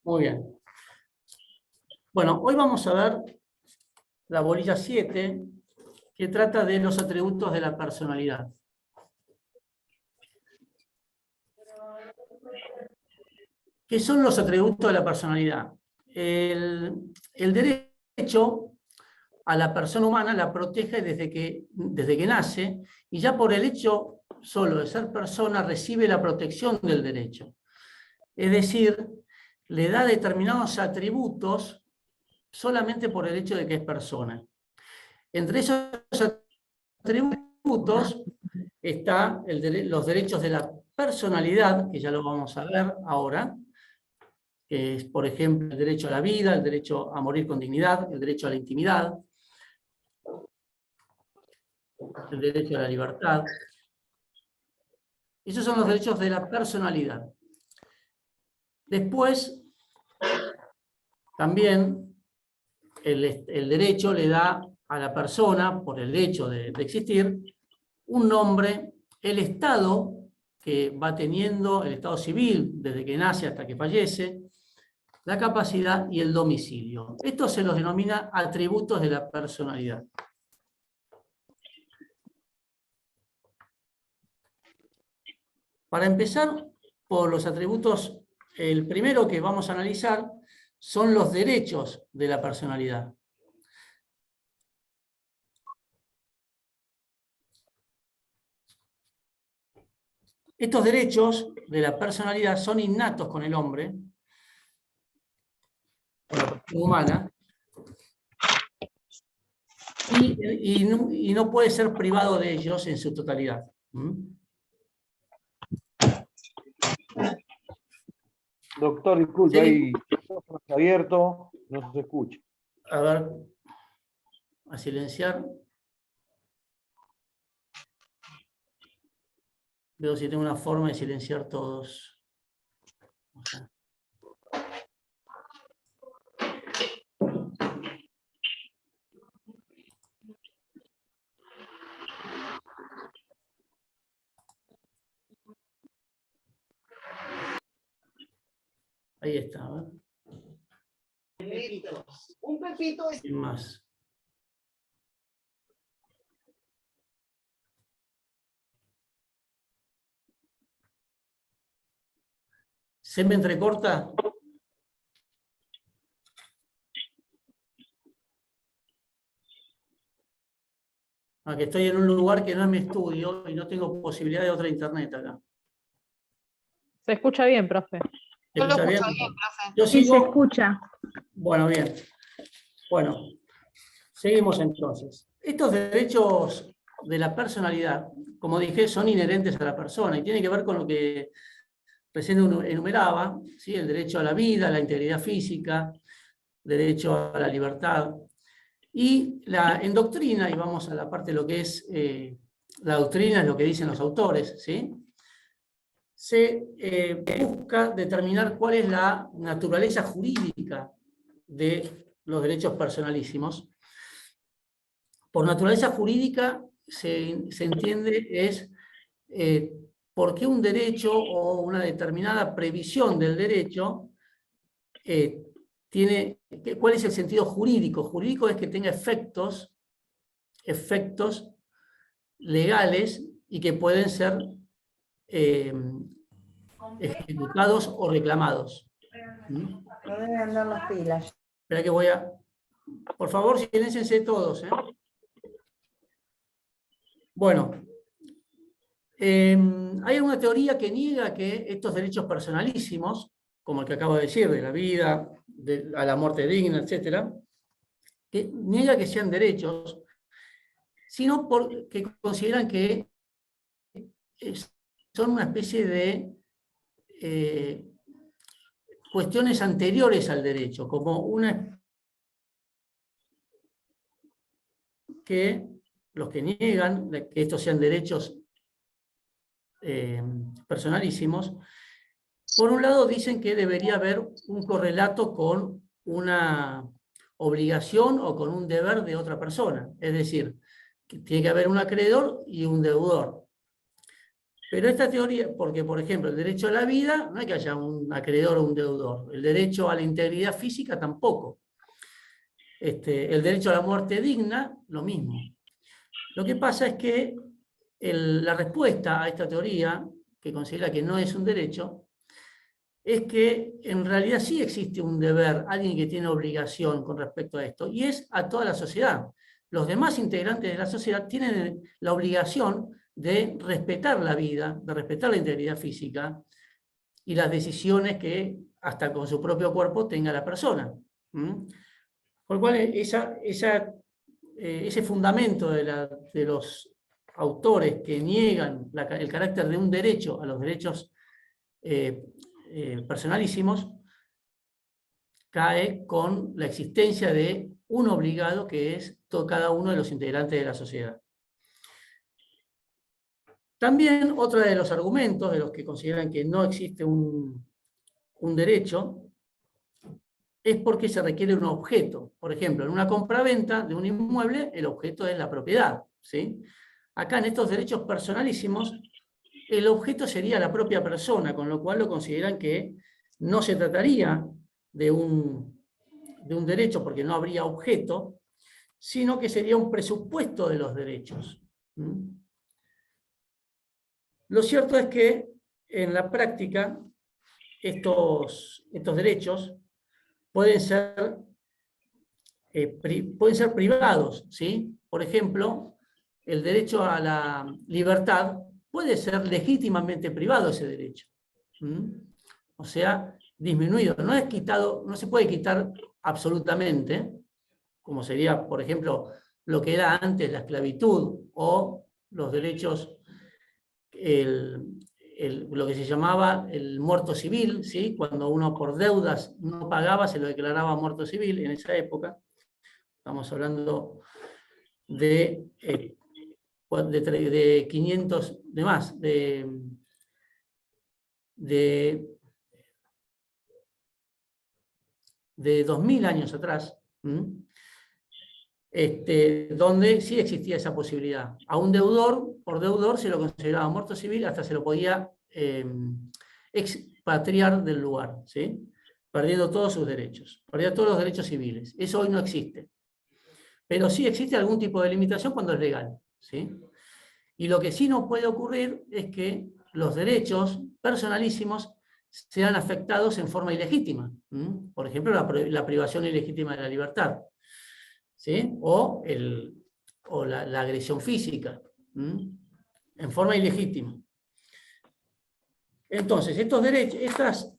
Muy bien. Bueno, hoy vamos a ver la bolilla 7, que trata de los atributos de la personalidad. ¿Qué son los atributos de la personalidad? El derecho a la persona humana la protege desde que nace, y ya por el hecho solo de ser persona recibe la protección del derecho. Es decir, le da determinados atributos solamente por el hecho de que es persona. Entre esos atributos están los derechos de la personalidad, que ya lo vamos a ver ahora, que es, por ejemplo, el derecho a la vida, el derecho a morir con dignidad, el derecho a la intimidad, el derecho a la libertad. Esos son los derechos de la personalidad. Después, también el derecho le da a la persona, por el hecho de existir, un nombre, el estado que va teniendo, el estado civil, desde que nace hasta que fallece, la capacidad y el domicilio. Esto se los denomina atributos de la personalidad. Para empezar, por los atributos, el primero que vamos a analizar son los derechos de la personalidad. Estos derechos de la personalidad son innatos con el hombre, con la persona humana, y no puede ser privado de ellos en su totalidad. Doctor, disculpe, Sí. hay micrófono abierto, no se escucha. A ver, a silenciar. Veo si tengo una forma de silenciar todos. Ahí está, ¿ver? Un pepito es... Sin más. ¿Se me entrecorta? Que estoy en un lugar que no es mi estudio y no tengo posibilidad de otra internet acá. Se escucha bien, profe. ¿Se escucha bien? Yo Sí, sigo. se escucha. Bueno, bien. Bueno, seguimos entonces. Estos derechos de la personalidad, como dije, son inherentes a la persona y tienen que ver con lo que recién enumeraba, ¿sí? El derecho a la vida, a la integridad física, derecho a la libertad. Y en doctrina, y vamos a la parte de lo que es la doctrina, es lo que dicen los autores, ¿sí? Se busca determinar cuál es la naturaleza jurídica de los derechos personalísimos. Por naturaleza jurídica se entiende es por qué un derecho o una determinada previsión del derecho ¿cuál es el sentido jurídico? Jurídico es que tenga efectos legales y que pueden ser ejecutados o reclamados. No deben andar las pilas. Espera que voy a... Por favor, silénciense todos. Bueno, hay una teoría que niega que estos derechos personalísimos, como el que acabo de decir, de la vida, a la muerte digna, etc., que niega que sean derechos, sino porque consideran que son una especie de cuestiones anteriores al derecho, como una que los que niegan que estos sean derechos personalísimos, por un lado dicen que debería haber un correlato con una obligación o con un deber de otra persona, es decir, que tiene que haber un acreedor y un deudor. Pero esta teoría, porque por ejemplo, el derecho a la vida, no hay que haya un acreedor o un deudor. El derecho a la integridad física tampoco. El derecho a la muerte digna, lo mismo. Lo que pasa es que la respuesta a esta teoría, que considera que no es un derecho, es que en realidad sí existe un deber, alguien que tiene obligación con respecto a esto, y es a toda la sociedad. Los demás integrantes de la sociedad tienen la obligación de respetar la vida, de respetar la integridad física y las decisiones que hasta con su propio cuerpo tenga la persona. Por lo cual ese fundamento de los autores que niegan el carácter de un derecho a los derechos personalísimos, cae con la existencia de un obligado que es cada uno de los integrantes de la sociedad. También otro de los argumentos de los que consideran que no existe un derecho es porque se requiere un objeto. Por ejemplo, en una compraventa de un inmueble, el objeto es la propiedad, ¿sí? Acá en estos derechos personalísimos, el objeto sería la propia persona, con lo cual lo consideran que no se trataría de un derecho porque no habría objeto, sino que sería un presupuesto de los derechos. Lo cierto es que en la práctica estos derechos pueden ser privados, ¿sí? Por ejemplo, el derecho a la libertad puede ser legítimamente privado ese derecho. O sea, disminuido. No es quitado, no se puede quitar absolutamente, como sería, por ejemplo, lo que era antes la esclavitud o los derechos, lo que se llamaba el muerto civil, ¿sí? Cuando uno por deudas no pagaba, se lo declaraba muerto civil en esa época. Estamos hablando de 500, de más, de 2000 años atrás, donde sí existía esa posibilidad. A un deudor, por deudor, se lo consideraba muerto civil, hasta se lo podía expatriar del lugar, ¿sí? Perdiendo todos sus derechos, perdiendo todos los derechos civiles. Eso hoy no existe. Pero sí existe algún tipo de limitación cuando es legal, ¿sí? Y lo que sí no puede ocurrir es que los derechos personalísimos sean afectados en forma ilegítima. Por ejemplo, la privación ilegítima de la libertad, ¿sí? O la agresión física, en forma ilegítima. Entonces, estos derechos,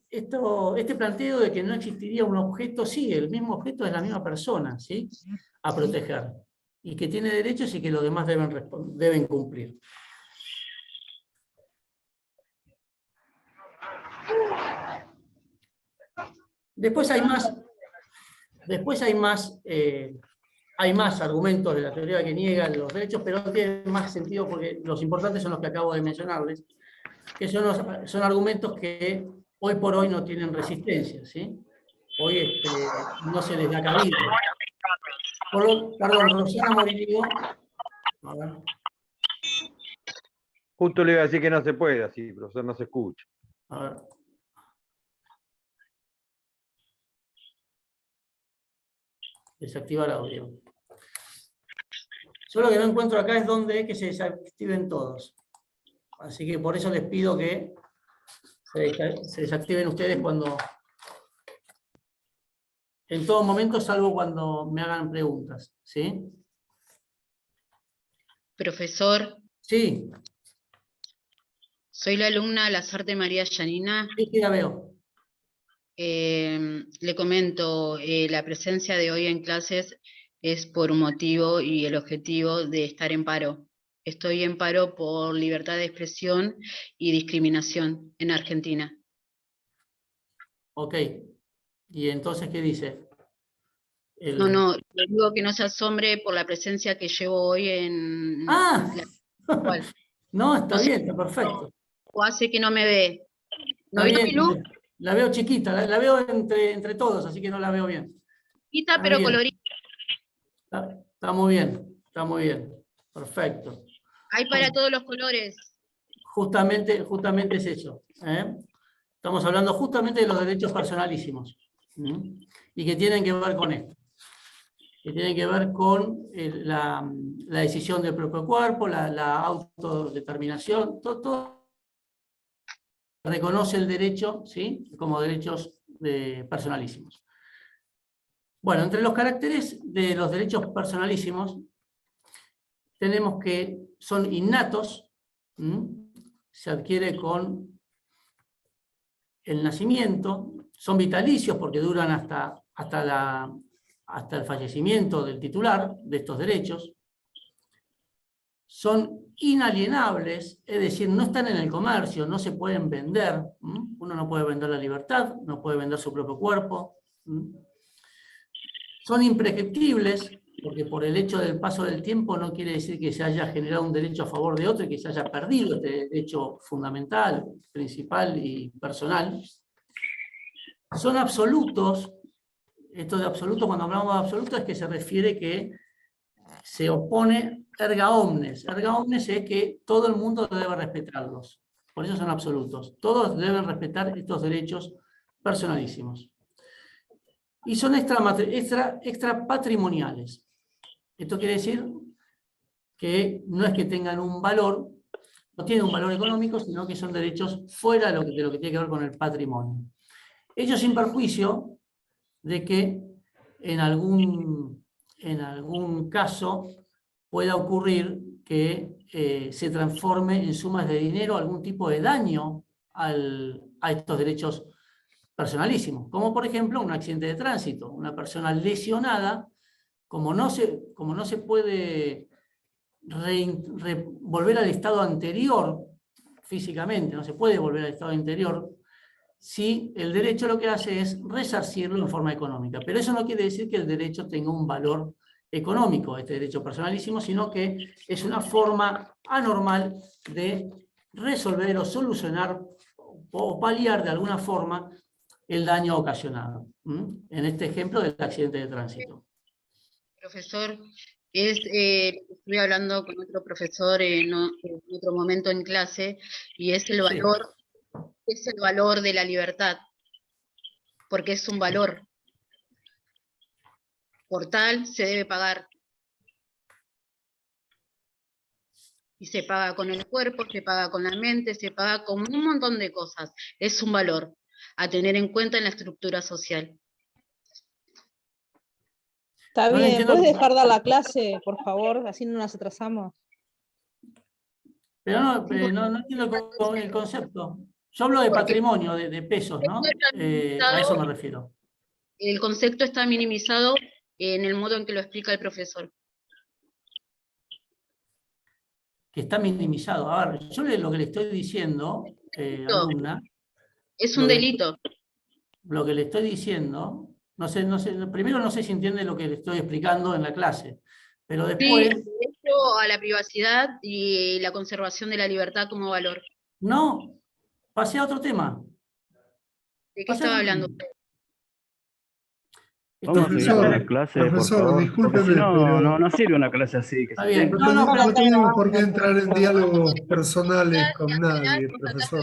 este planteo de que no existiría un objeto, sí, el mismo objeto es la misma persona, ¿sí? A proteger. Y que tiene derechos y que los demás deben cumplir. Después hay más argumentos de la teoría que niegan los derechos, pero no tienen más sentido porque los importantes son los que acabo de mencionarles, que son argumentos que hoy por hoy no tienen resistencia, ¿sí? Hoy no se les da cabida. Perdón, Rosana Morillo. A ver. Justo le iba a decir que no se puede así, profesor, no se escucha. A ver. Desactivar audio. Yo lo que no encuentro acá es dónde que se desactiven todos. Así que por eso les pido que se desactiven ustedes en todo momento, salvo cuando me hagan preguntas. ¿Sí? Profesor, Sí, soy la alumna Lazarte María Yanina. sí, la veo. Le comento, la presencia de hoy en clases es por un motivo y el objetivo de estar en paro. Estoy en paro por libertad de expresión y discriminación en Argentina. Ok. ¿Y entonces qué dice? No, le digo que no se asombre por la presencia que llevo hoy en ¡Ah! la cual. No, está No sé, bien, está perfecto. o hace que no me ve. ¿No Está vio bien, mi luz? la veo chiquita, la veo entre todos, así que no la veo bien. Chiquita, Está pero bien. colorida. Está muy bien, está muy bien. Perfecto. Hay para todos los colores. justamente es eso. Estamos hablando justamente de los derechos personalísimos. Y que tienen que ver con esto. Que tienen que ver con la decisión del propio cuerpo, la autodeterminación, todo reconoce el derecho, ¿sí?, como derechos personalísimos. Bueno, entre los caracteres de los derechos personalísimos tenemos que son innatos, se adquiere con el nacimiento, son vitalicios porque duran hasta el fallecimiento del titular de estos derechos, son inalienables, es decir, no están en el comercio, no se pueden vender, uno no puede vender la libertad, no puede vender su propio cuerpo, son imprescriptibles, porque por el hecho del paso del tiempo no quiere decir que se haya generado un derecho a favor de otro y que se haya perdido este derecho fundamental, principal y personal. Son absolutos. Esto de absoluto, cuando hablamos de absoluto, es que se refiere que se opone erga omnes. Erga omnes es que todo el mundo debe respetarlos. Por eso son absolutos. Todos deben respetar estos derechos personalísimos. Y son extra patrimoniales. Esto quiere decir que no es que tengan un valor, no tienen un valor económico, sino que son derechos fuera de lo que tiene que ver con el patrimonio. Ello sin perjuicio de que en algún caso pueda ocurrir que se transforme en sumas de dinero algún tipo de daño a estos derechos personalísimos, como por ejemplo un accidente de tránsito, una persona lesionada, como no se puede volver al estado anterior físicamente, no se puede volver al estado anterior, si el derecho lo que hace es resarcirlo en forma económica. Pero eso no quiere decir que el derecho tenga un valor económico, este derecho personalísimo, sino que es una forma anormal de resolver o solucionar o paliar de alguna forma el daño ocasionado. En este ejemplo del accidente de tránsito. Profesor, estuve hablando con otro profesor en otro momento en clase, y es el valor. Es el valor de la libertad, porque es un valor. Por tal se debe pagar. Y se paga con el cuerpo, se paga con la mente, se paga con un montón de cosas. Es un valor a tener en cuenta en la estructura social. Está No bien, entiendo ¿puedes que- dejar dar la clase, por favor? Así no nos atrasamos. Pero no entiendo el concepto. Yo hablo de patrimonio, de pesos, ¿no? A eso me refiero. El concepto está minimizado en el modo en que lo explica el profesor. Que está minimizado. A ver, yo lo que le estoy diciendo, alumna, Es un Lo que- delito. lo que le estoy diciendo, primero no sé si entiende lo que le estoy explicando en la clase, pero Sí, después, el derecho a la privacidad y la conservación de la libertad como valor. no, pasé a otro tema. ¿De qué Pasé a estaba otro hablando? tema. Vamos a seguir con la Profesor, clase, por profesor, favor. Porque discúlpeme, si no, pero no sirve una clase así. Que Está se bien. tiene- no tenemos por qué entrar en diálogos personales con nadie, profesor.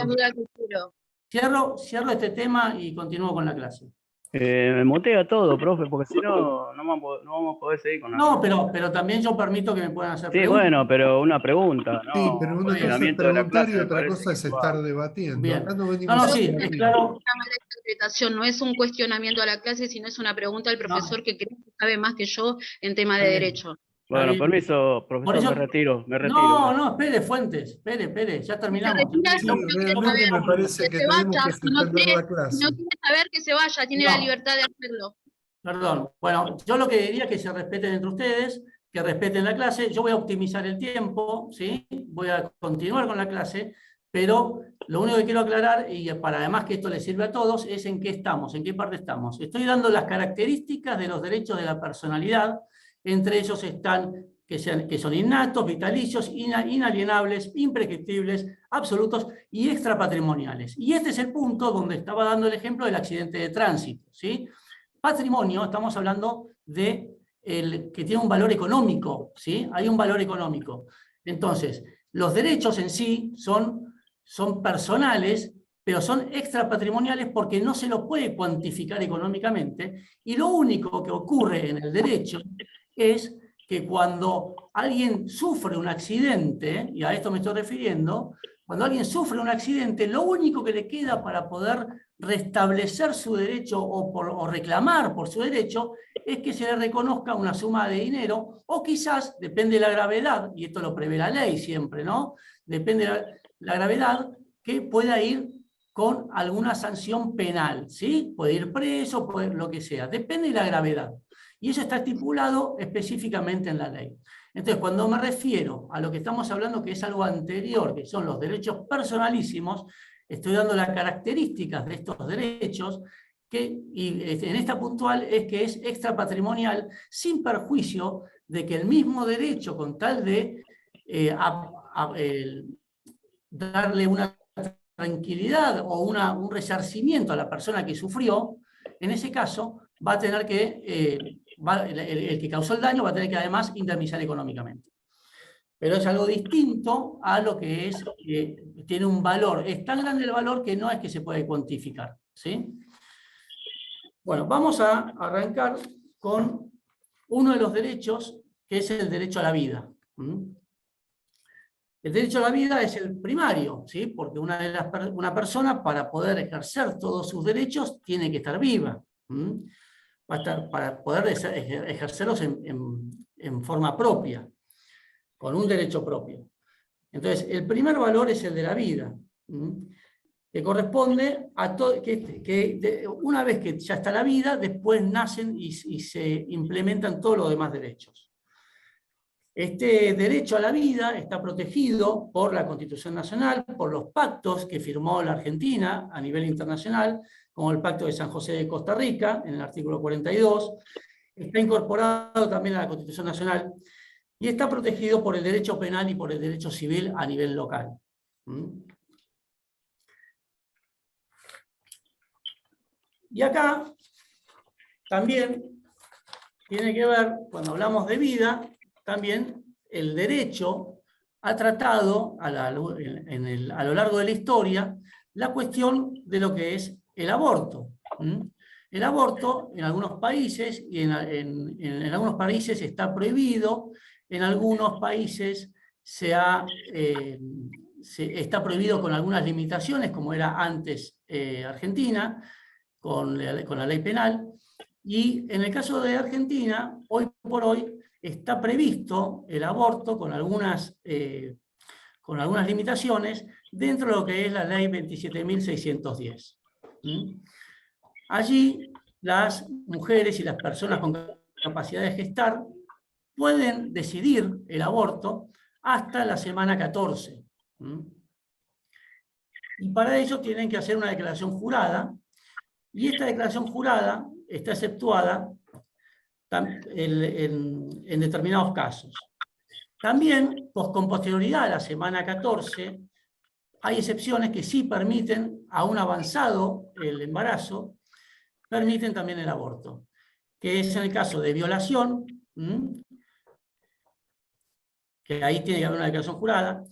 Cierro este tema y continúo con la clase. Me mutea todo, profe, porque si no, no vamos a poder seguir con la No, pero también yo permito que me puedan hacer Sí, preguntas. bueno, pero una pregunta, ¿no? Sí, pero una cosa es Funcionamiento de la preguntar y clase me otra parece cosa que es va. estar debatiendo. Bien. Acá no venimos No, a sí, debatir. es claro. Una mala interpretación, no es un cuestionamiento a la clase, sino es una pregunta al profesor que creo que sabe más que yo en tema de Está bien. derecho. Bueno, bien. permiso, profesor, Por eso- me retiro. No, espere, Fuentes, espere, ya terminamos. Sí, realmente me parece que se tenemos vaya, que si no suspender quiere- la clase. Si no quiere saber, que se vaya, tiene la No. libertad de hacerlo. Perdón. Bueno, yo lo que diría es que se respeten entre ustedes, que respeten la clase. Yo voy a optimizar el tiempo, ¿sí? Voy a continuar con la clase, pero lo único que quiero aclarar, y para además que esto les sirve a todos, es en qué estamos, en qué parte estamos. Estoy dando las características de los derechos de la personalidad. Entre ellos están que son innatos, vitalicios, inalienables, imprescriptibles, absolutos y extrapatrimoniales. Y este es el punto donde estaba dando el ejemplo del accidente de tránsito, ¿sí? Patrimonio, estamos hablando de que tiene un valor económico, ¿sí? Hay un valor económico. Entonces, los derechos en sí son son personales, pero son extrapatrimoniales porque no se los puede cuantificar económicamente, y lo único que ocurre en el derecho es que cuando alguien sufre un accidente, y a esto me estoy refiriendo, cuando alguien sufre un accidente, lo único que le queda para poder restablecer su derecho o reclamar por su derecho es que se le reconozca una suma de dinero, o quizás, depende de la gravedad, y esto lo prevé la ley siempre, ¿no? Depende de la gravedad, que pueda ir con alguna sanción penal, ¿sí? Puede ir preso, puede lo que sea, depende de la gravedad. Y eso está estipulado específicamente en la ley. Entonces, cuando me refiero a lo que estamos hablando, que es algo anterior, que son los derechos personalísimos, estoy dando las características de estos derechos, y en esta puntual es que es extrapatrimonial, sin perjuicio de que el mismo derecho, con tal de darle una tranquilidad o un resarcimiento a la persona que sufrió, en ese caso va a tener que, el que causó el daño va a tener que además indemnizar económicamente. Pero es algo distinto a lo que es, tiene un valor, es tan grande el valor que no es que se puede cuantificar, ¿sí? Bueno, vamos a arrancar con uno de los derechos, que es el derecho a la vida. El derecho a la vida es el primario, ¿sí? Porque una persona, para poder ejercer todos sus derechos, tiene que estar viva. Va a estar, para poder ejercerlos en forma propia, con un derecho propio. Entonces, el primer valor es el de la vida, que corresponde a todo, una vez que ya está la vida, después nacen y se implementan todos los demás derechos. Este derecho a la vida está protegido por la Constitución Nacional, por los pactos que firmó la Argentina a nivel internacional, como el Pacto de San José de Costa Rica, en el artículo 42, está incorporado también a la Constitución Nacional, y está protegido por el derecho penal y por el derecho civil a nivel local. Y acá también tiene que ver, cuando hablamos de vida, también el derecho ha tratado a lo largo de la historia la cuestión de lo que es el aborto. El aborto en algunos países, y en algunos países está prohibido, en algunos países está prohibido con algunas limitaciones, como era antes Argentina, con la ley penal. Y en el caso de Argentina, hoy por hoy, está previsto el aborto con algunas limitaciones dentro de lo que es la ley 27.610. Allí las mujeres y las personas con capacidad de gestar pueden decidir el aborto hasta la semana 14. Y para ello tienen que hacer una declaración jurada, y esta declaración jurada está exceptuada en determinados casos. También, con posterioridad a la semana 14, hay excepciones que sí permiten, aún avanzado el embarazo, permiten también el aborto, que es en el caso de violación, que ahí tiene que haber una declaración jurada,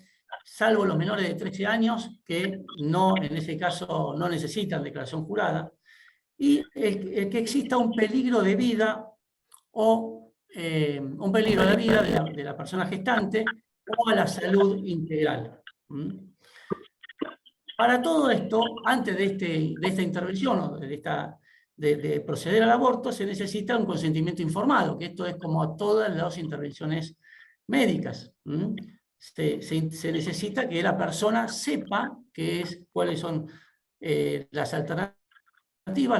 salvo los menores de 13 años, que no, en ese caso no necesitan declaración jurada, y el que exista un peligro de vida o un peligro a la vida de la persona gestante o a la salud integral. Para todo esto, antes de esta intervención o de proceder al aborto, se necesita un consentimiento informado, que esto es como todas las intervenciones médicas. Se necesita que la persona sepa cuáles son las alternativas,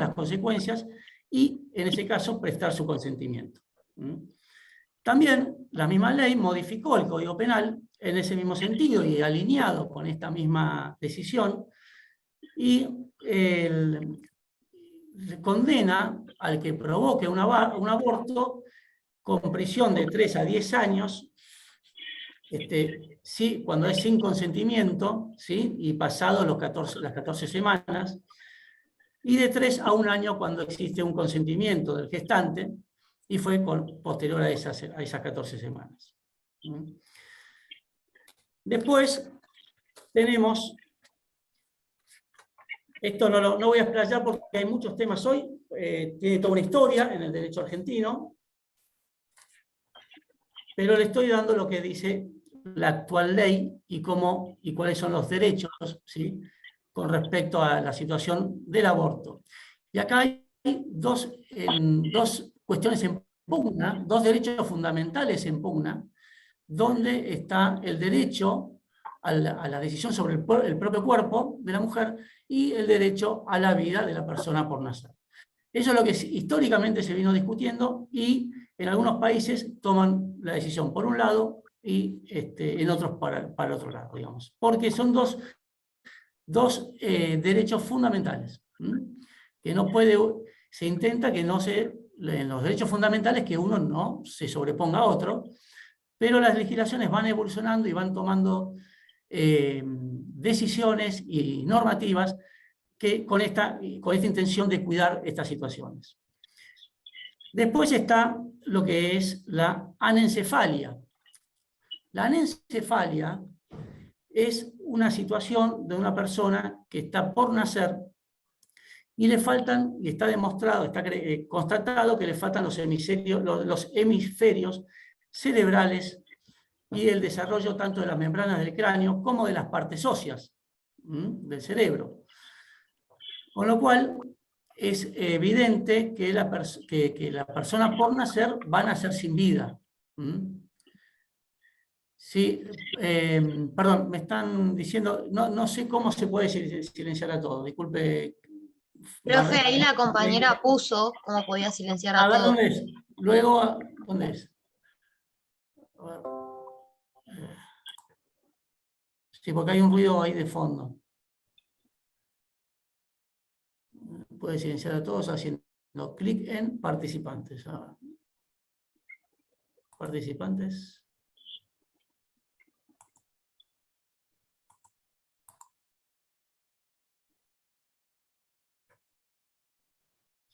las consecuencias, y en ese caso prestar su consentimiento. También la misma ley modificó el Código Penal en ese mismo sentido y alineado con esta misma decisión, y condena al que provoque un aborto con prisión de 3 a 10 años, ¿sí? Cuando es sin consentimiento, ¿sí? Y pasado las 14 semanas, y de 3 a 1 año cuando existe un consentimiento del gestante, y fue posterior a esas 14 semanas. Después tenemos Esto no voy a explayar porque hay muchos temas hoy, tiene toda una historia en el derecho argentino, pero le estoy dando lo que dice la actual ley y cuáles son los derechos, ¿sí?, con respecto a la situación del aborto. Y acá hay dos cuestiones en pugna, dos derechos fundamentales en pugna, donde está el derecho a la decisión sobre el propio cuerpo de la mujer y el derecho a la vida de la persona por nacer. Eso es lo que históricamente se vino discutiendo y en algunos países toman la decisión por un lado y en otros para el otro lado, digamos. Porque son dos derechos fundamentales. Que no puede, se intenta que no se, en los derechos fundamentales, que uno no se sobreponga a otro, pero las legislaciones van evolucionando y van tomando decisiones y normativas que con esta intención de cuidar estas situaciones. Después está lo que es la anencefalia. La anencefalia es una situación de una persona que está por nacer y le faltan, y está demostrado, está constatado que le faltan los hemisferios cerebrales y el desarrollo tanto de las membranas del cráneo como de las partes óseas del cerebro. Con lo cual, es evidente que la persona por nacer va a nacer sin vida. Sí, perdón, me están diciendo, no sé cómo se puede silenciar a todos, disculpe. Profe, ahí la compañera puso cómo podía silenciar a todos. ¿Dónde es? Luego, ¿dónde es? A ver. Sí, porque hay un ruido ahí de fondo. Puede silenciar a todos haciendo clic en participantes. Participantes.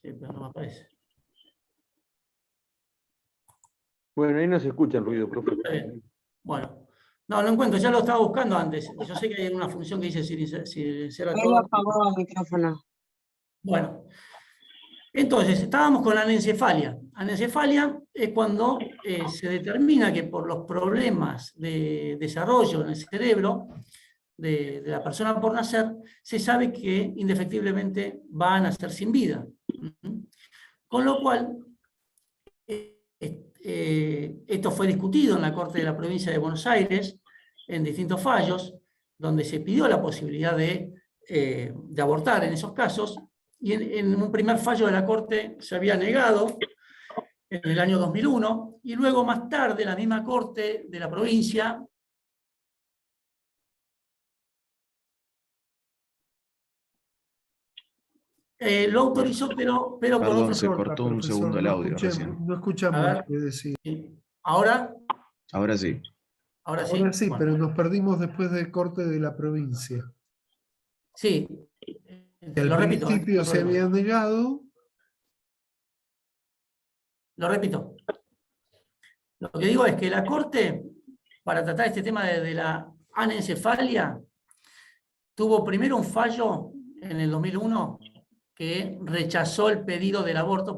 Sí, pero no me aparece. Bueno, ahí no se escucha el ruido, profe. Bueno, no encuentro, ya lo estaba buscando antes. Yo sé que hay una función que dice silenciar a Ahí todos. apagó el micrófono. Bueno, entonces, estábamos con la anencefalia. Anencefalia es cuando se determina que por los problemas de desarrollo en el cerebro de la persona por nacer, se sabe que indefectiblemente va a nacer sin vida. Con lo cual, esto fue discutido en la Corte de la Provincia de Buenos Aires, en distintos fallos, donde se pidió la posibilidad de abortar en esos casos, y en un primer fallo de la Corte se había negado en el año 2001, y luego más tarde la misma Corte de la provincia lo autorizó, pero con Perdón, otro. se cortó un Profesor, segundo el audio recién. No A escuchamos ver. lo que decía. ¿Ahora? Ahora sí. Ahora sí. Ahora sí, Bueno. pero nos perdimos después del corte de la provincia. Sí. Que al Lo repito. principio se había negado. Lo repito. Lo que digo es que la Corte, para tratar este tema de la anencefalia, tuvo primero un fallo en el 2001 que rechazó el pedido del aborto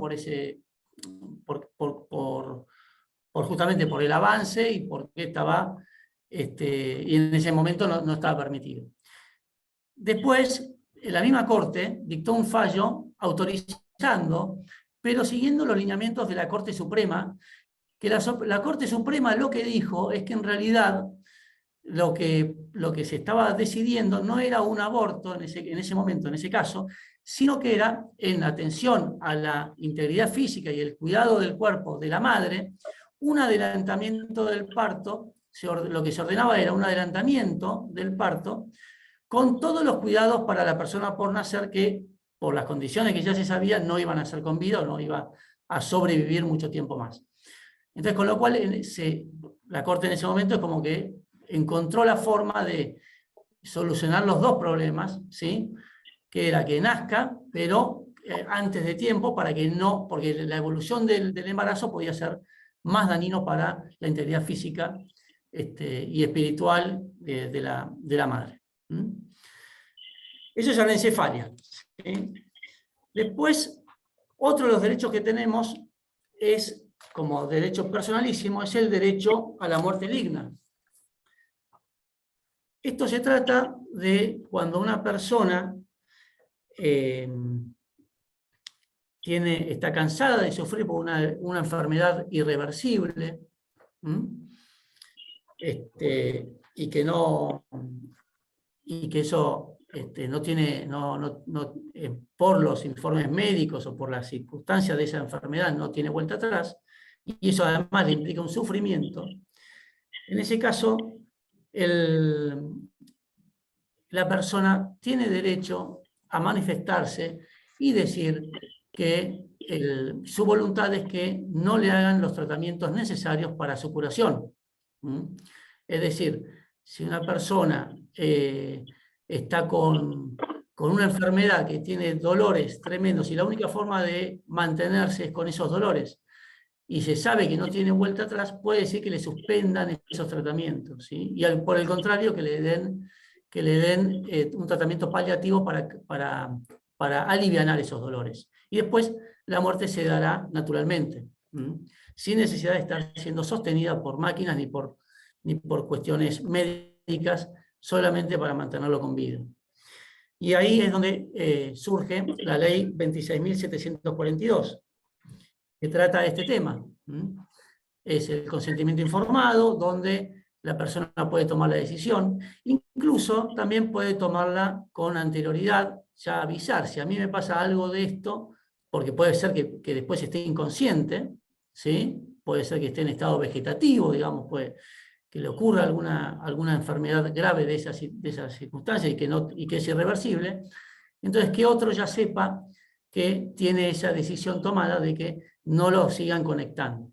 justamente por el avance y porque estaba, y en ese momento no estaba permitido. Después, la misma Corte dictó un fallo autorizando, pero siguiendo los lineamientos de la Corte Suprema, que la Corte Suprema lo que dijo es que en realidad lo que se estaba decidiendo no era un aborto en ese momento, en ese caso, sino que era en atención a la integridad física y el cuidado del cuerpo de la madre, un adelantamiento del parto, lo que se ordenaba era un adelantamiento del parto, con todos los cuidados para la persona por nacer que, por las condiciones que ya se sabía, no iban a ser con vida o no iba a sobrevivir mucho tiempo más. Entonces, con lo cual, la Corte en ese momento es como que encontró la forma de solucionar los dos problemas, ¿sí? Que era que nazca, pero antes de tiempo, porque la evolución del embarazo podía ser más dañino para la integridad física y espiritual de la madre. Eso es la anencefalia. ¿Sí? Después, otro de los derechos que tenemos es, como derecho personalísimo, es el derecho a la muerte digna. Esto se trata de cuando una persona está cansada de sufrir por una enfermedad irreversible, y que eso no tiene, por los informes médicos o por las circunstancias de esa enfermedad no tiene vuelta atrás, y eso además le implica un sufrimiento. En ese caso, la persona tiene derecho a manifestarse y decir que su voluntad es que no le hagan los tratamientos necesarios para su curación. Es decir, si una persona está con una enfermedad que tiene dolores tremendos y la única forma de mantenerse es con esos dolores, y se sabe que no tiene vuelta atrás, puede decir que le suspendan esos tratamientos, ¿sí? Y por el contrario, que le den un tratamiento paliativo para alivianar esos dolores. Y después la muerte se dará naturalmente, sin necesidad de estar siendo sostenida por máquinas ni por cuestiones médicas, solamente para mantenerlo con vida. Y ahí es donde surge la ley 26.742, que trata de este tema. Es el consentimiento informado, donde la persona puede tomar la decisión, incluso también puede tomarla con anterioridad, ya avisar, si a mí me pasa algo de esto, porque puede ser que después esté inconsciente, ¿sí? Puede ser que esté en estado vegetativo, digamos, que le ocurra alguna enfermedad grave de esas circunstancias y que es irreversible, entonces que otro ya sepa que tiene esa decisión tomada de que no lo sigan conectando.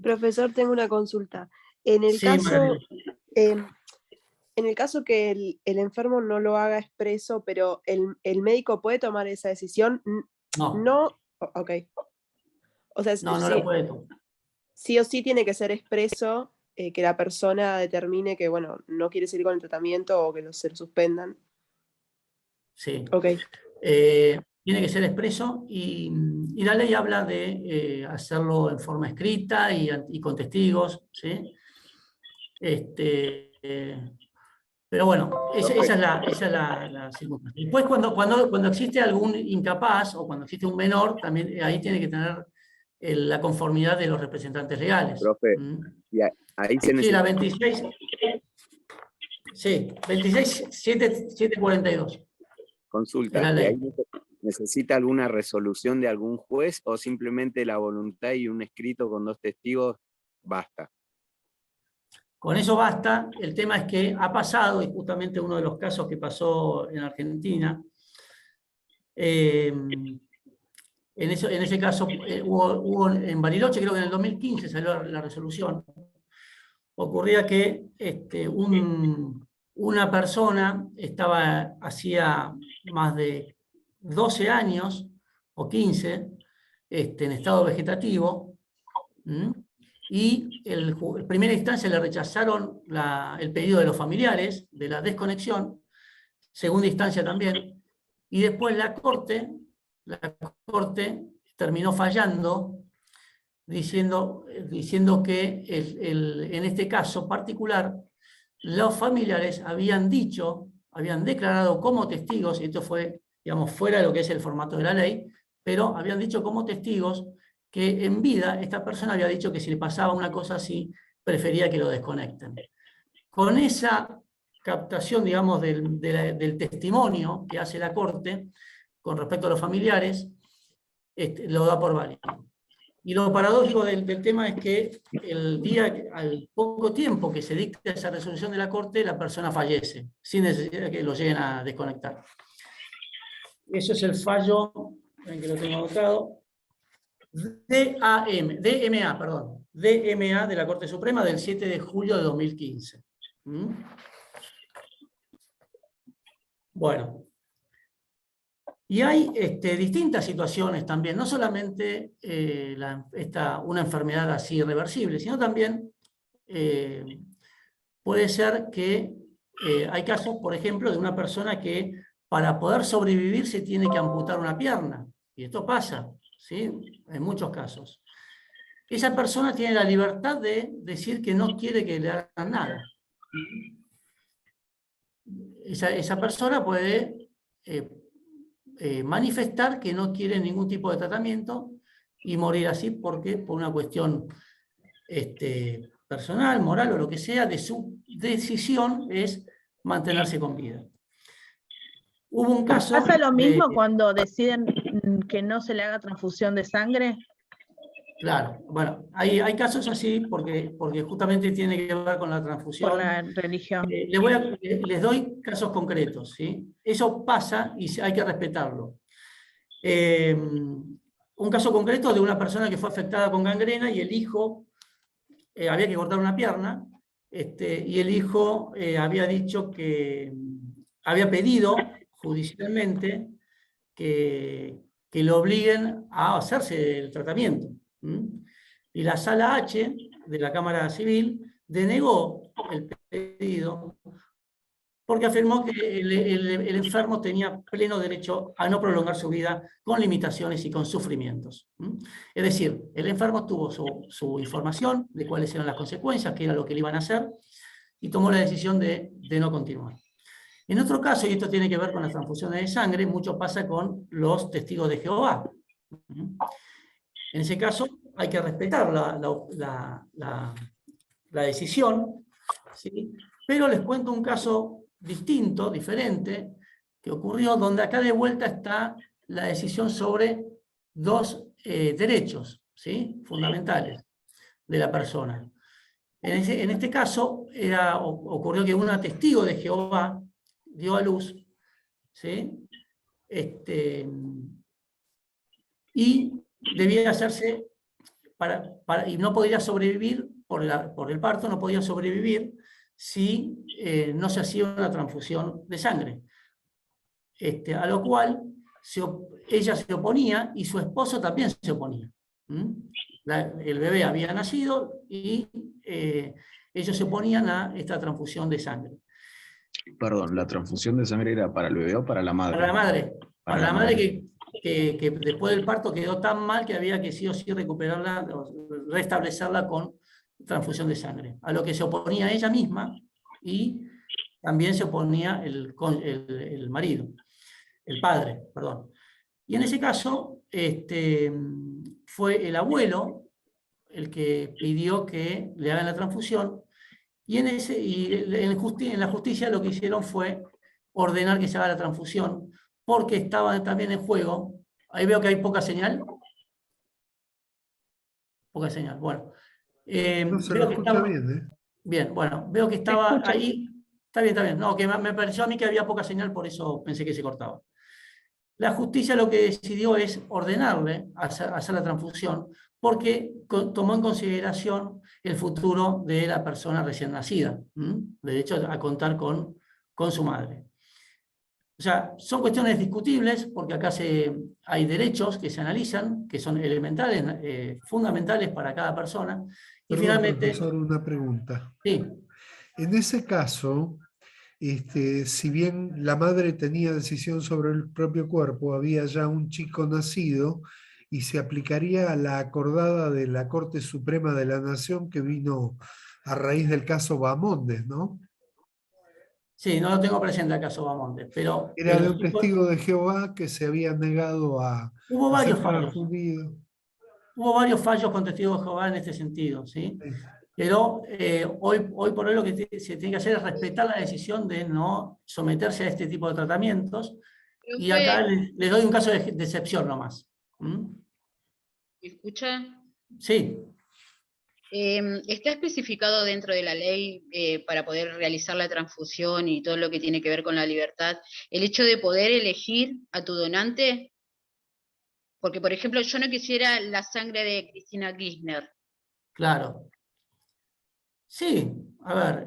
Profesor, tengo una consulta. En el Sí, caso, en el caso que el enfermo no lo haga expreso, pero el médico puede tomar esa decisión, no. Ok. O sea, no sí, lo puede tomar. Sí o sí tiene que ser expreso, que la persona determine que, bueno, no quiere seguir con el tratamiento o que se lo suspendan. Sí. Ok. Tiene que ser expreso y la ley habla de hacerlo en forma escrita y con testigos, ¿sí? Pero bueno, esa es la circunstancia. Después, cuando existe algún incapaz o cuando existe un menor, también ahí tiene que tener la conformidad de los representantes legales. Profe, y ahí se Sí, necesita. la 26. Sí, 26.742. Consulta, la ¿y ley. ahí necesita alguna resolución de algún juez o simplemente la voluntad y un escrito con 2 testigos basta? Con eso basta. El tema es que ha pasado, y justamente uno de los casos que pasó en Argentina, en ese caso hubo en Bariloche, creo que en el 2015 salió la resolución, ocurría que una persona estaba hacía más de 12 años o 15 en estado vegetativo, y en primera instancia le rechazaron el pedido de los familiares de la desconexión, segunda instancia también, y después la corte terminó fallando, diciendo que en este caso particular los familiares habían declarado como testigos, y esto fue, digamos, fuera de lo que es el formato de la ley, pero habían dicho como testigos que en vida esta persona había dicho que si le pasaba una cosa así, prefería que lo desconecten. Con esa captación, digamos, del testimonio que hace la Corte con respecto a los familiares, lo da por válido. Y lo paradójico del tema es que al poco tiempo que se dicta esa resolución de la Corte, la persona fallece, sin necesidad de que lo lleguen a desconectar. Eso es el fallo, en que lo tengo anotado, DMA de la Corte Suprema del 7 de julio de 2015. Bueno. Y hay distintas situaciones también, no solamente una enfermedad así irreversible, sino también puede ser que hay casos, por ejemplo, de una persona que para poder sobrevivir se tiene que amputar una pierna. Y esto pasa, ¿sí? En muchos casos. Esa persona tiene la libertad de decir que no quiere que le hagan nada. Esa persona puede manifestar que no quiere ningún tipo de tratamiento y morir así porque por una cuestión personal, moral o lo que sea, de su decisión es mantenerse con vida. Hubo un caso... ¿Pasa lo mismo cuando deciden que no se le haga transfusión de sangre? Claro, bueno, hay casos así porque justamente tiene que ver con la transfusión. Por la religión. Les doy casos concretos, ¿sí? Eso pasa y hay que respetarlo. Un caso concreto de una persona que fue afectada con gangrena y el hijo, había que cortar una pierna, y el hijo había dicho que, había pedido judicialmente que lo obliguen a hacerse el tratamiento. Y la sala H de la Cámara Civil denegó el pedido porque afirmó que el enfermo tenía pleno derecho a no prolongar su vida con limitaciones y con sufrimientos. Es decir, el enfermo tuvo su información de cuáles eran las consecuencias, qué era lo que le iban a hacer, y tomó la decisión de no continuar. En otro caso, y esto tiene que ver con las transfusiones de sangre, mucho pasa con los testigos de Jehová. En ese caso hay que respetar la decisión, ¿sí? Pero les cuento un caso distinto, diferente, que ocurrió donde acá de vuelta está la decisión sobre dos derechos, ¿sí? Fundamentales de la persona. En este caso ocurrió que una testigo de Jehová dio a luz, ¿sí? Y debía hacerse, y no podría sobrevivir, por el parto, no podía sobrevivir si no se hacía una transfusión de sangre. A lo cual ella se oponía y su esposo también se oponía. El bebé había nacido y ellos se oponían a esta transfusión de sangre. Perdón, ¿la transfusión de sangre era para el bebé o para la madre? Para la madre. Para la madre que después del parto quedó tan mal que había que sí o sí recuperarla, restablecerla con transfusión de sangre. A lo que se oponía ella misma y también se oponía el marido, el padre, perdón. Y en ese caso fue el abuelo el que pidió que le hagan la transfusión, y en la justicia lo que hicieron fue ordenar que se haga la transfusión, porque estaba también en juego. Ahí veo que hay poca señal. Poca señal, bueno. No se lo escucha bien, ¿eh? Bien, bueno, veo que estaba ahí. Está bien. No, que me pareció a mí que había poca señal, por eso pensé que se cortaba. La justicia lo que decidió es ordenarle hacer la transfusión, porque tomó en consideración el futuro de la persona recién nacida, derecho a contar con su madre. O sea, son cuestiones discutibles, porque acá hay derechos que se analizan, que son elementales, fundamentales para cada persona. Y Perdón, finalmente... profesor, una pregunta. Sí. En ese caso, si bien la madre tenía decisión sobre el propio cuerpo, había ya un chico nacido y se aplicaría a la acordada de la Corte Suprema de la Nación que vino a raíz del caso Bahamondes, ¿no? Sí, no lo tengo presente el caso Bahamondes, pero... Era de un testigo de Jehová que se había negado a Hubo ser varios fallos. transfundido. Hubo varios fallos con testigos de Jehová en este sentido, ¿sí? Pero hoy por hoy lo que se tiene que hacer es respetar la decisión de no someterse a este tipo de tratamientos. Y acá les doy un caso de excepción nomás. ¿Me escucha? Sí. ¿Está especificado dentro de la ley para poder realizar la transfusión y todo lo que tiene que ver con la libertad, el hecho de poder elegir a tu donante? Porque, por ejemplo, yo no quisiera la sangre de Cristina Kirchner. Claro. Sí, a ver,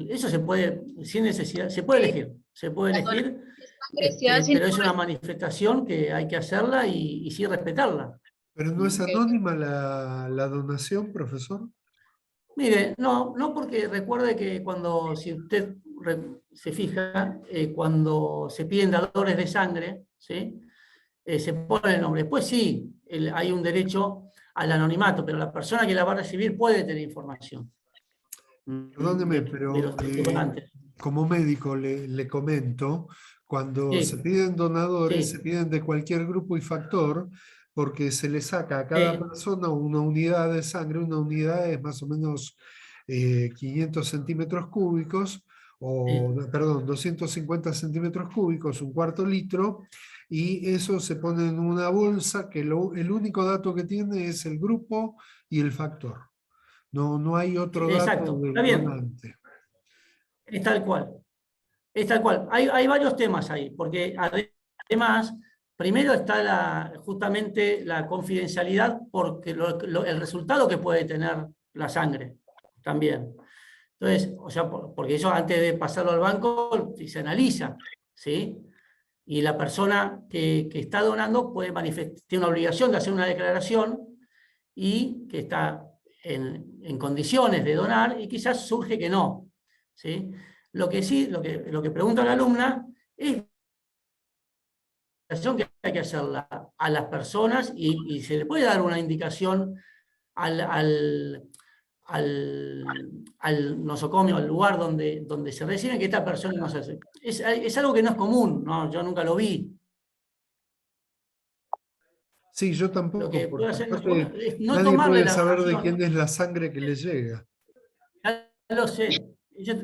eso se puede, sin necesidad, se puede elegir. Se puede elegir, pero es una manifestación que hay que hacerla y sí respetarla. ¿Pero no es anónima la donación, profesor? Mire, no porque recuerde que si usted se fija, cuando se piden dadores de sangre, ¿sí? Se pone el nombre. Después sí, hay un derecho al anonimato, pero la persona que la va a recibir puede tener información. Perdóneme, pero como médico le comento, cuando se piden donadores, se piden de cualquier grupo y factor, porque se le saca a cada persona una unidad de sangre. Una unidad es más o menos 500 centímetros cúbicos, o perdón, 250 centímetros cúbicos, un cuarto litro, y eso se pone en una bolsa que el único dato que tiene es el grupo y el factor. No hay otro dato del donante. Es tal cual. Es tal cual. Hay varios temas ahí, porque además, primero está justamente la confidencialidad, porque el resultado que puede tener la sangre también. Entonces, o sea, porque eso antes de pasarlo al banco se analiza, ¿sí? Y la persona que está donando tiene una obligación de hacer una declaración y que está en condiciones de donar, y quizás surge que no, ¿sí? Lo que pregunta la alumna es la declaración que hay que hacerla a las personas, y se le puede dar una indicación al nosocomio, al lugar donde se reciben, que esta persona no se hace. Es algo que no es común, ¿no? Yo nunca lo vi. Sí, yo tampoco, Lo que puede hacer es no nadie tomarle puede la saber de donación. quién es la sangre que le llega. Ya lo sé.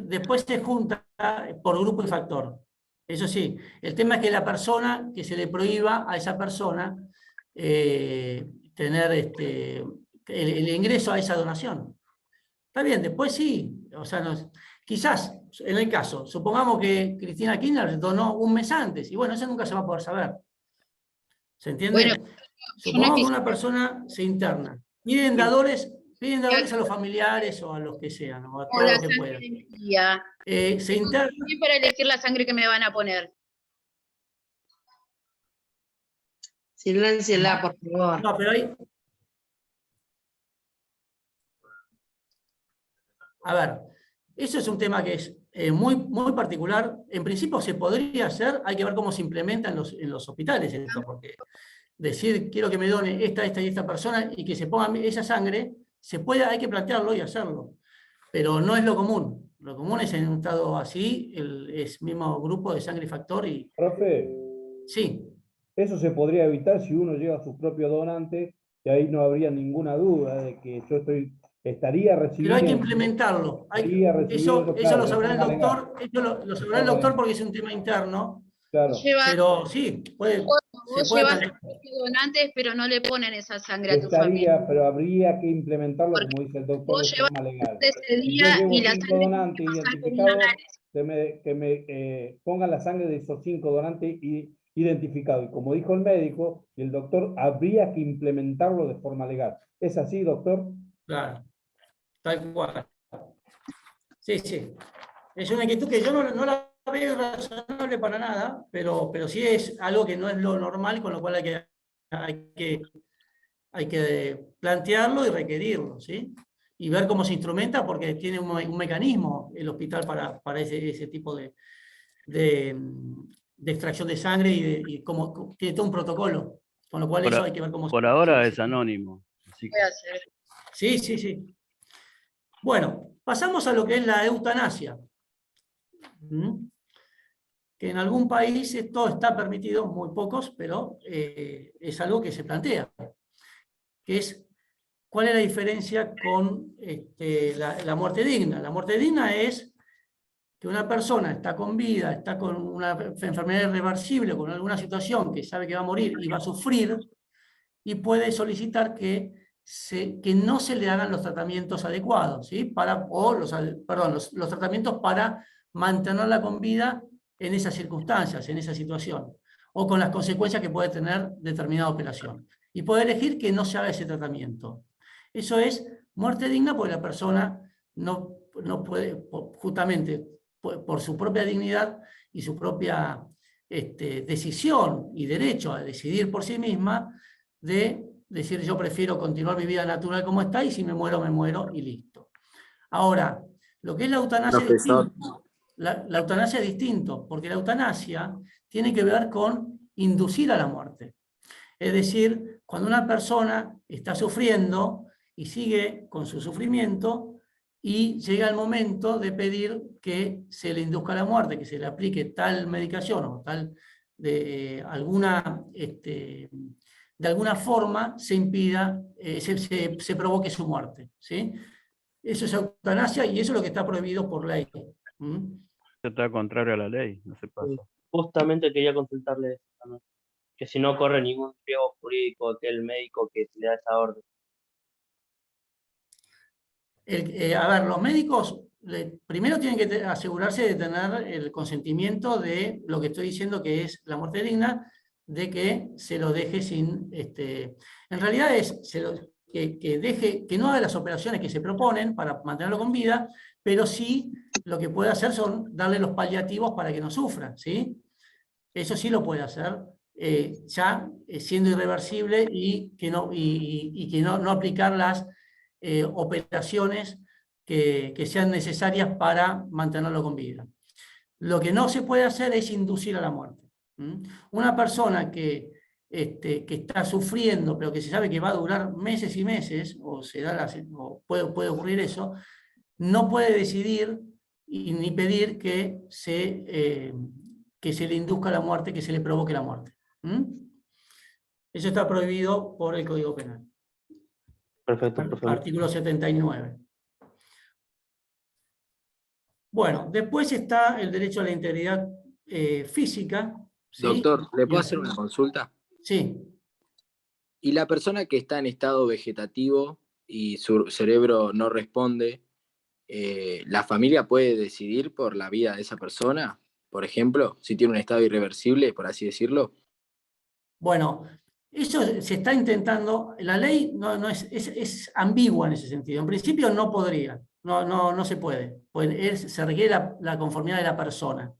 Después se junta por grupo y factor. Eso sí, el tema es que la persona, que se le prohíba a esa persona tener el ingreso a esa donación. Está bien, después sí, o sea, quizás en el caso, supongamos que Cristina Kirchner donó un mes antes, y bueno, eso nunca se va a poder saber. ¿Se entiende? Bueno, supongamos que una persona se interna, piden dadores a los familiares o a los que sean, o a todos los que puedan. Se interna. Para elegir la sangre que me van a poner. Silénciela, por favor. No, pero hay... A ver, eso es un tema que es muy, muy particular. En principio se podría hacer, hay que ver cómo se implementa en los hospitales esto, porque decir quiero que me done esta y esta persona y que se ponga esa sangre, hay que plantearlo y hacerlo. Pero no es lo común. Lo común es en un estado así, es mismo grupo de sangre y factor. Profe, sí. Eso se podría evitar si uno lleva a su propio donante, y ahí no habría ninguna duda de que yo estaría recibiendo. Pero hay que implementarlo. Eso lo sabrá el doctor, lo sabrá el doctor porque es un tema interno. Claro. Pero sí, puede. Vos llevas donantes, pero no le ponen esa sangre a tu familia. Pero habría que implementarlo, como dice el doctor, de forma legal. Ese día si yo llevo y la 5 sangre donantes identificados, que me pongan la sangre de esos 5 donantes identificados. Y como dijo el médico y el doctor, habría que implementarlo de forma legal. ¿Es así, doctor? Claro, tal cual. Sí. Es una inquietud que yo no la veo razonable para nada, pero sí es algo que no es lo normal, con lo cual hay que plantearlo y requerirlo, ¿sí? Y ver cómo se instrumenta, porque tiene un mecanismo el hospital para ese tipo de extracción de sangre, y como tiene todo un protocolo, con lo cual eso hay que ver cómo por ahora es anónimo. Así que... Sí. Bueno, pasamos a lo que es la eutanasia. Que en algún país esto está permitido, muy pocos, pero es algo que se plantea. Que es, ¿cuál es la diferencia con la muerte digna? La muerte digna es que una persona está con vida, está con una enfermedad irreversible, con alguna situación que sabe que va a morir y va a sufrir, y puede solicitar que no se le hagan los tratamientos adecuados, ¿sí? Los tratamientos para mantenerla con vida en esas circunstancias, en esa situación, o con las consecuencias que puede tener determinada operación. Y puede elegir que no se haga ese tratamiento. Eso es muerte digna, porque la persona no puede, justamente por su propia dignidad y su propia decisión y derecho a decidir por sí misma, de decir yo prefiero continuar mi vida natural como está, y si me muero y listo. Ahora, lo que es la eutanasia es distinto. la eutanasia es distinto, porque la eutanasia tiene que ver con inducir a la muerte. Es decir, cuando una persona está sufriendo y sigue con su sufrimiento y llega el momento de pedir que se le induzca a la muerte, que se le aplique tal medicación o tal de alguna forma se impida, se provoque su muerte, ¿sí? Eso es eutanasia y eso es lo que está prohibido por ley. Eso está contrario a la ley, no se pasa. Justamente quería consultarle eso también, que si no corre ningún riesgo jurídico que el médico que le da esa orden. A ver, los médicos primero tienen que asegurarse de tener el consentimiento de lo que estoy diciendo que es la muerte digna, de que se lo deje sin... en realidad es que no haga las operaciones que se proponen para mantenerlo con vida, pero sí lo que puede hacer son darle los paliativos para que no sufra, ¿sí? Eso sí lo puede hacer, ya siendo irreversible y que no aplicar las operaciones que sean necesarias para mantenerlo con vida. Lo que no se puede hacer es inducir a la muerte. Una persona que está sufriendo, pero que se sabe que va a durar meses y meses, o puede ocurrir eso, no puede decidir ni pedir que se le induzca la muerte, que se le provoque la muerte. Eso está prohibido por el Código Penal. Perfecto, perfecto. Artículo 79. Bueno, después está el derecho a la integridad física. ¿Sí? Doctor, ¿le puedo hacer una consulta? Sí. ¿Y la persona que está en estado vegetativo y su cerebro no responde, la familia puede decidir por la vida de esa persona? Por ejemplo, si tiene un estado irreversible, por así decirlo. Bueno, eso se está intentando, la ley es ambigua en ese sentido. En principio no podría, no se puede, pues se requiere la conformidad de la persona,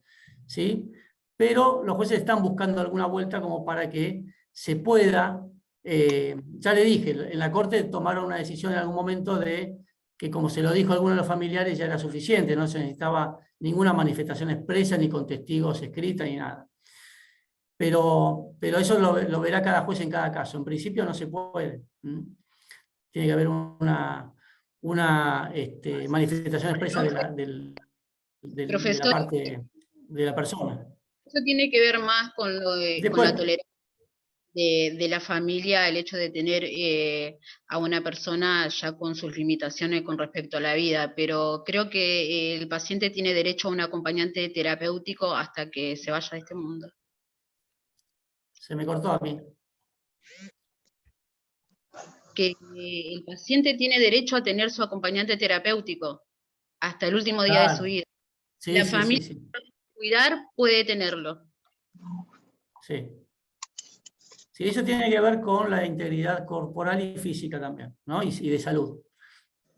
¿sí? Pero los jueces están buscando alguna vuelta como para que se pueda, ya le dije, en la Corte tomaron una decisión en algún momento de que, como se lo dijo a alguno de los familiares, ya era suficiente, no se necesitaba ninguna manifestación expresa, ni con testigos escrita, ni nada. Pero eso lo verá cada juez en cada caso. En principio no se puede. Tiene que haber una manifestación expresa de la parte de la persona. Eso tiene que ver más con la tolerancia de la familia, el hecho de tener a una persona ya con sus limitaciones con respecto a la vida, pero creo que el paciente tiene derecho a un acompañante terapéutico hasta que se vaya de este mundo. Se me cortó a mí. Que el paciente tiene derecho a tener su acompañante terapéutico hasta el último día de su vida. Sí, la familia cuidar puede tenerlo. Sí. Sí, eso tiene que ver con la integridad corporal y física también, ¿no? Y de salud,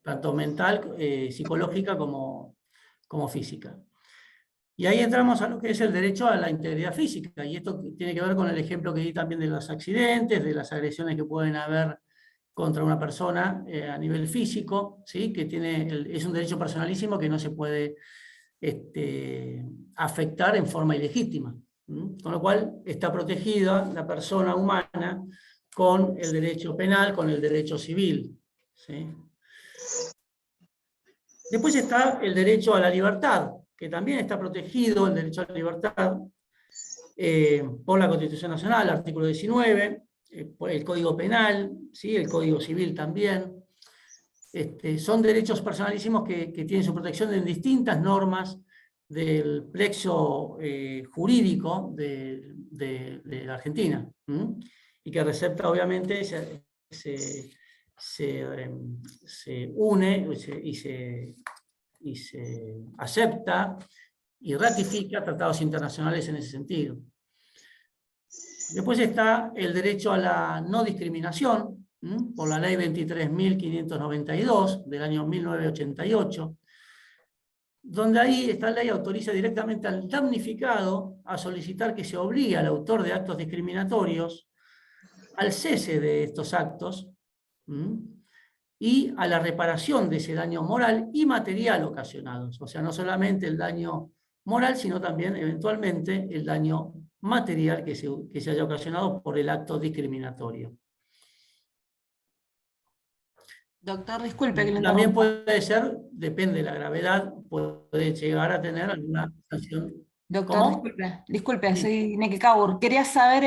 tanto mental, psicológica como física. Y ahí entramos a lo que es el derecho a la integridad física, y esto tiene que ver con el ejemplo que di también de los accidentes, de las agresiones que pueden haber contra una persona a nivel físico, ¿sí? Que es un derecho personalísimo que no se puede afectar en forma ilegítima. Con lo cual está protegida la persona humana con el derecho penal, con el derecho civil, ¿sí? Después está el derecho a la libertad, que también está protegido, el derecho a la libertad, por la Constitución Nacional, artículo 19, por el Código Penal, ¿sí? El Código Civil también. Son derechos personalísimos que tienen su protección en distintas normas del plexo jurídico de la Argentina, y que recepta obviamente se une y se acepta y ratifica tratados internacionales en ese sentido. Después está el derecho a la no discriminación, por la ley 23.592 del año 1988, donde ahí esta ley autoriza directamente al damnificado a solicitar que se obligue al autor de actos discriminatorios al cese de estos actos y a la reparación de ese daño moral y material ocasionados. O sea, no solamente el daño moral, sino también eventualmente el daño material que se haya ocasionado por el acto discriminatorio. Doctor, disculpe que le También interrumpa. puede ser, depende de la gravedad, puede llegar a tener alguna sanción. Doctor, ¿Cómo? disculpe, Sí. soy Neki Kaur. Quería saber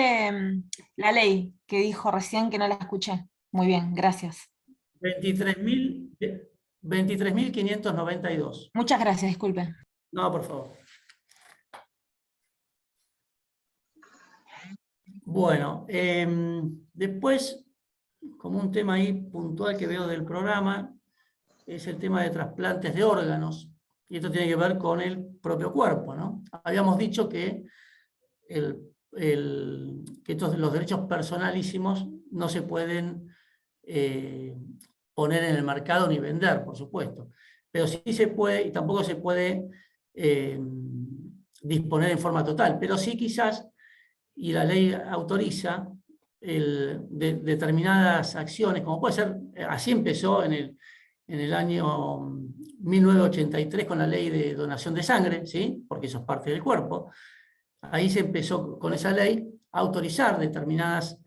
la ley que dijo recién que no la escuché. Muy bien, gracias. 23.592. Muchas gracias, disculpe. No, por favor. Bueno, después, como un tema ahí puntual que veo del programa, es el tema de trasplantes de órganos, y esto tiene que ver con el propio cuerpo, ¿no? Habíamos dicho que, los derechos personalísimos no se pueden poner en el mercado ni vender, por supuesto, pero sí se puede, y tampoco se puede disponer en forma total, pero sí quizás, y la ley autoriza determinadas acciones, como puede ser, así empezó en el año 1983 con la ley de donación de sangre, ¿sí? Porque eso es parte del cuerpo. Ahí se empezó con esa ley a autorizar determinadas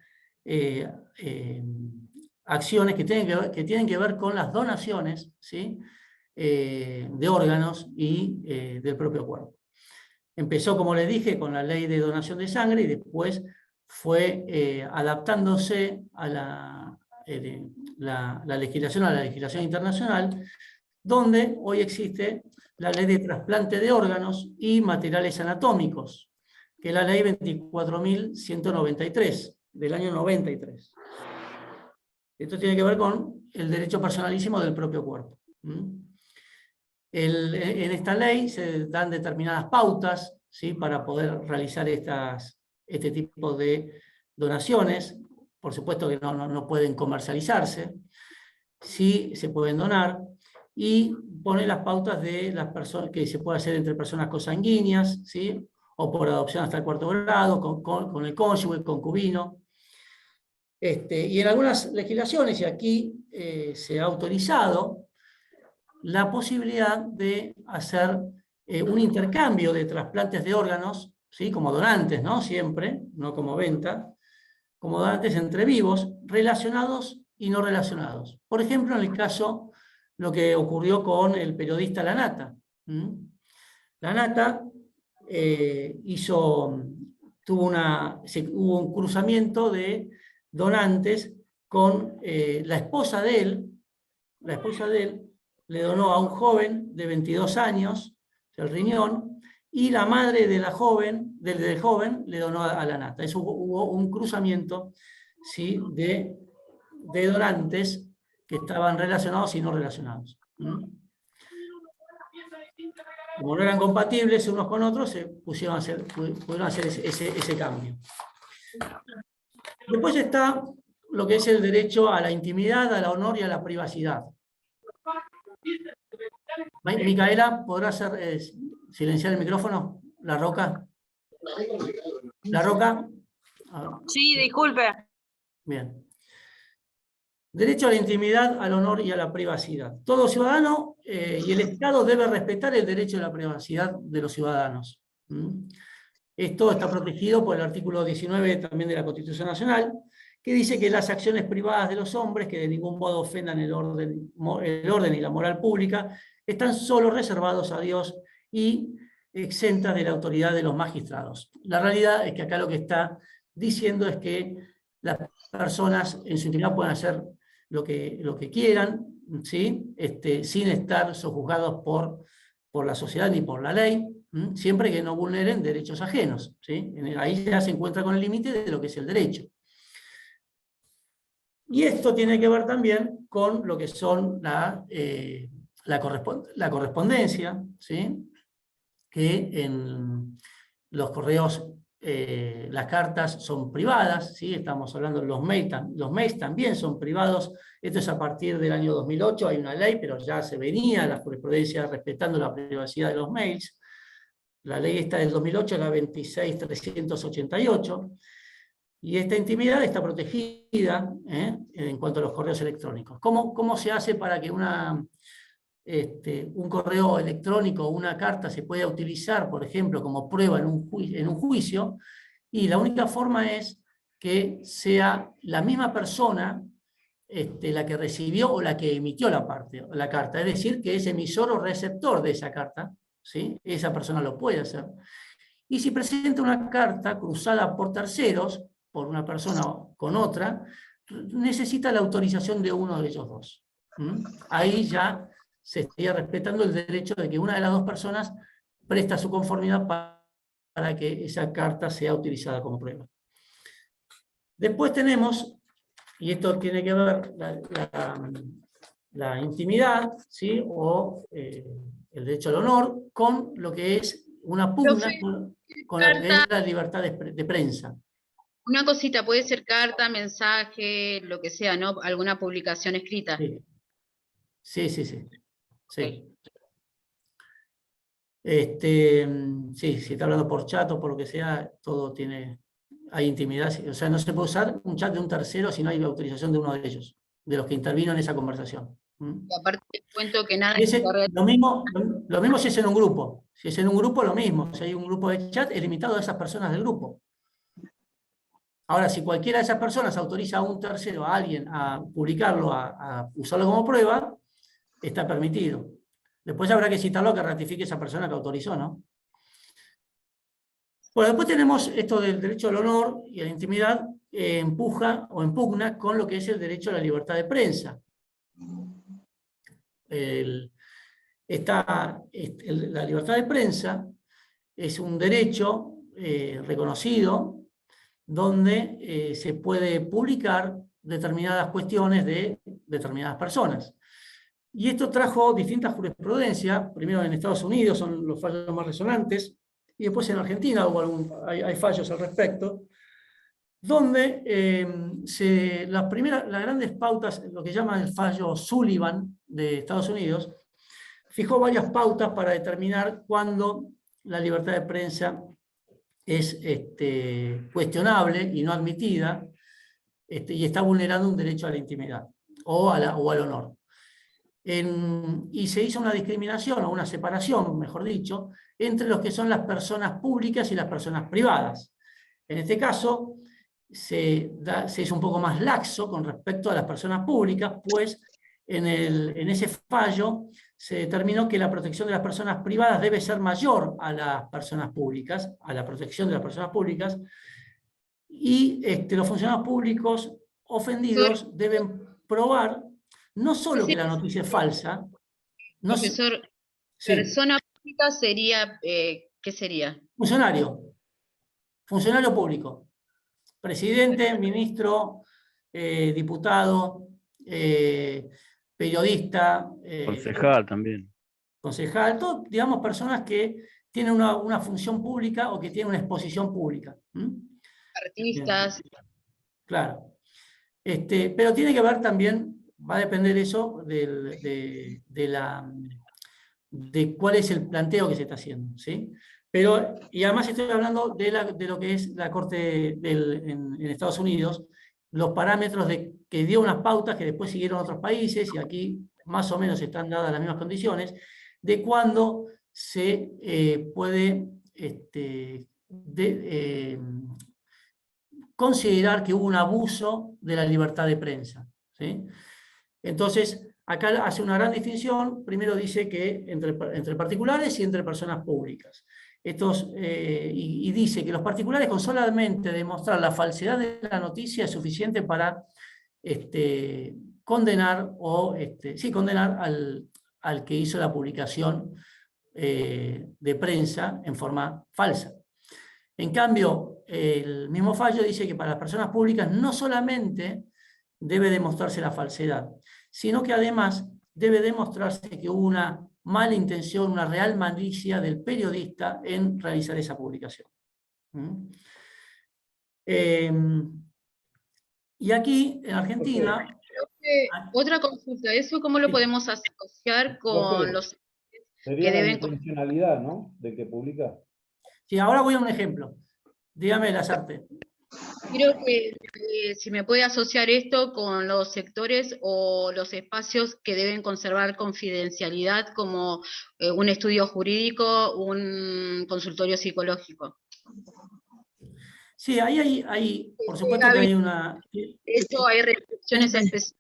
acciones que tienen que ver con las donaciones, ¿sí? De órganos y del propio cuerpo. Empezó, como les dije, con la ley de donación de sangre y después fue adaptándose a la legislación, a la legislación internacional, donde hoy existe la ley de trasplante de órganos y materiales anatómicos, que es la ley 24.193, del año 93. Esto tiene que ver con el derecho personalísimo del propio cuerpo. En esta ley se dan determinadas pautas, ¿sí? Para poder realizar este tipo de donaciones. Por supuesto que no pueden comercializarse, sí se pueden donar, y pone las pautas de las personas que se puede hacer entre personas consanguíneas, ¿sí? O por adopción hasta el 4º grado, con el cónyuge, concubino. Y en algunas legislaciones, y aquí se ha autorizado, la posibilidad de hacer un intercambio de trasplantes de órganos, ¿sí? Como donantes, ¿no? Siempre, no como venta, como donantes entre vivos, relacionados y no relacionados. Por ejemplo, en el caso, lo que ocurrió con el periodista Lanata. Lanata hubo un cruzamiento de donantes con la esposa de él. La esposa de él le donó a un joven de 22 años el riñón, y la madre de del joven le donó a Lanata. Eso hubo un cruzamiento, ¿sí? de donantes que estaban relacionados y no relacionados. Como no eran parientes unos con otros, pudieron hacer ese cambio. Después está lo que es el derecho a la intimidad, al honor y a la privacidad. Micaela, ¿podrás silenciar el micrófono? ¿La Roca? ¿La Roca? Sí, disculpe. Bien. Derecho a la intimidad, al honor y a la privacidad. Todo ciudadano y el Estado debe respetar el derecho a la privacidad de los ciudadanos. Esto está protegido por el artículo 19 también de la Constitución Nacional, que dice que las acciones privadas de los hombres, que de ningún modo ofendan el orden y la moral pública, están solo reservados a Dios y exentas de la autoridad de los magistrados. La realidad es que acá lo que está diciendo es que las personas en su intimidad pueden hacer lo que quieran, ¿sí? Sin estar sojuzgados por la sociedad ni por la ley, siempre que no vulneren derechos ajenos, ¿sí? Ahí ya se encuentra con el límite de lo que es el derecho. Y esto tiene que ver también con lo que son la correspondencia, ¿sí? Que en los correos, las cartas son privadas, ¿sí? Estamos hablando de los mails también son privados. Esto es a partir del año 2008, hay una ley, pero ya se venía la jurisprudencia respetando la privacidad de los mails. La ley esta del 2008 es la 26.388, y esta intimidad está protegida en cuanto a los correos electrónicos. ¿Cómo se hace para que una un correo electrónico o una carta se puede utilizar, por ejemplo, como prueba en un juicio, y la única forma es que sea la misma persona la que recibió o la que emitió la carta, es decir, que es emisor o receptor de esa carta, ¿sí? Esa persona lo puede hacer. Y si presenta una carta cruzada por terceros, por una persona con otra, necesita la autorización de uno de ellos dos. Ahí ya se estaría respetando el derecho de que una de las dos personas presta su conformidad para que esa carta sea utilizada como prueba. Después tenemos, y esto tiene que ver la intimidad, ¿sí? O el derecho al honor, con lo que es una pugna con lo que es la libertad de prensa. Una cosita, puede ser carta, mensaje, lo que sea, ¿no? Alguna publicación escrita. Sí. Sí. Okay. Sí, si está hablando por chat o por lo que sea, todo hay intimidad. O sea, no se puede usar un chat de un tercero si no hay autorización de uno de ellos, de los que intervino en esa conversación. Y aparte cuento que nada... Lo mismo si es en un grupo. Si es en un grupo, lo mismo. Si hay un grupo de chat, es limitado a esas personas del grupo. Ahora, si cualquiera de esas personas autoriza a un tercero, a alguien, a publicarlo, a usarlo como prueba, está permitido. Después habrá que citarlo a que ratifique esa persona que autorizó, ¿no? Bueno, después tenemos esto del derecho al honor y a la intimidad, empuja o impugna con lo que es el derecho a la libertad de prensa. La libertad de prensa es un derecho reconocido donde se puede publicar determinadas cuestiones de determinadas personas. Y esto trajo distintas jurisprudencias, primero en Estados Unidos son los fallos más resonantes, y después en Argentina hay fallos al respecto, donde las grandes pautas, lo que llaman el fallo Sullivan de Estados Unidos, fijó varias pautas para determinar cuándo la libertad de prensa es cuestionable y no admitida, y está vulnerando un derecho a la intimidad o al honor. Y se hizo una discriminación o una separación, mejor dicho, entre los que son las personas públicas y las personas privadas. En este caso, se hizo un poco más laxo con respecto a las personas públicas, pues en ese fallo se determinó que la protección de las personas privadas debe ser mayor a las personas públicas, a la protección de las personas públicas, y los funcionarios públicos ofendidos deben probar no solo que la noticia es falsa. Profesor, persona pública sería, ¿qué sería? Funcionario público. Presidente, ministro, diputado, periodista. Concejal también. Concejal, todo, digamos, personas que tienen una función pública o que tienen una exposición pública. Artistas. Claro. Pero tiene que ver también, va a depender eso de cuál es el planteo que se está haciendo, ¿sí? Y además estoy hablando de lo que es la Corte en Estados Unidos, los parámetros que dio unas pautas que después siguieron otros países, y aquí más o menos están dadas las mismas condiciones, de cuándo se puede considerar que hubo un abuso de la libertad de prensa, ¿sí? Entonces, acá hace una gran distinción. Primero dice que entre particulares y entre personas públicas. Y dice que los particulares, con solamente demostrar la falsedad de la noticia, es suficiente para condenar al que hizo la publicación de prensa en forma falsa. En cambio, el mismo fallo dice que para las personas públicas no solamente debe demostrarse la falsedad, sino que además debe demostrarse que hubo una mala intención, una real malicia del periodista en realizar esa publicación. Y aquí, en Argentina... Otra consulta, ¿eso cómo lo podemos asociar con los... Sería la intencionalidad, ¿no? De que publica. Sí, ahora voy a un ejemplo. Dígame, Lazarte. Quiero que si me puede asociar esto con los sectores o los espacios que deben conservar confidencialidad, como un estudio jurídico, un consultorio psicológico. Sí, ahí por supuesto que hay una... Eso hay restricciones específicas.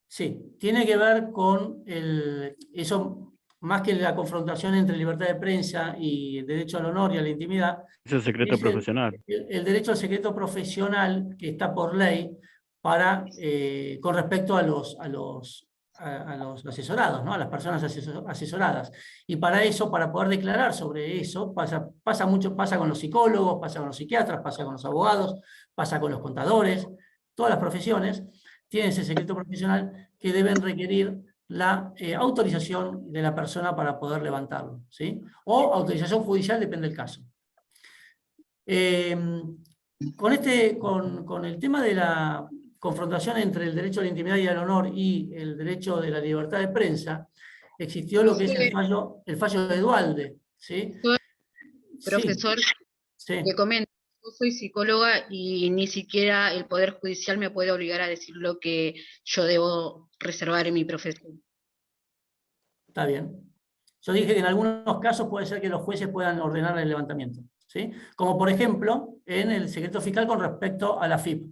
Sí, tiene que ver con eso, más que la confrontación entre libertad de prensa y el derecho al honor y a la intimidad. Es el secreto profesional. El derecho al secreto profesional que está por ley con respecto a los asesorados, ¿no? A las personas asesoradas. Y para eso, para poder declarar sobre eso, pasa con los psicólogos, pasa con los psiquiatras, pasa con los abogados, pasa con los contadores, todas las profesiones tienen ese secreto profesional que deben requerir la autorización de la persona para poder levantarlo, ¿sí? O autorización judicial, depende del caso. Con el tema de la confrontación entre el derecho a la intimidad y al honor y el derecho de la libertad de prensa, existió lo que es el fallo de Duhalde, ¿sí? Profesor, Sí. le comento, yo soy psicóloga y ni siquiera el Poder Judicial me puede obligar a decir lo que yo debo reservar en mi profesión. Está bien. Yo dije que en algunos casos puede ser que los jueces puedan ordenar el levantamiento, ¿sí? Como por ejemplo en el secreto fiscal con respecto a la FIP.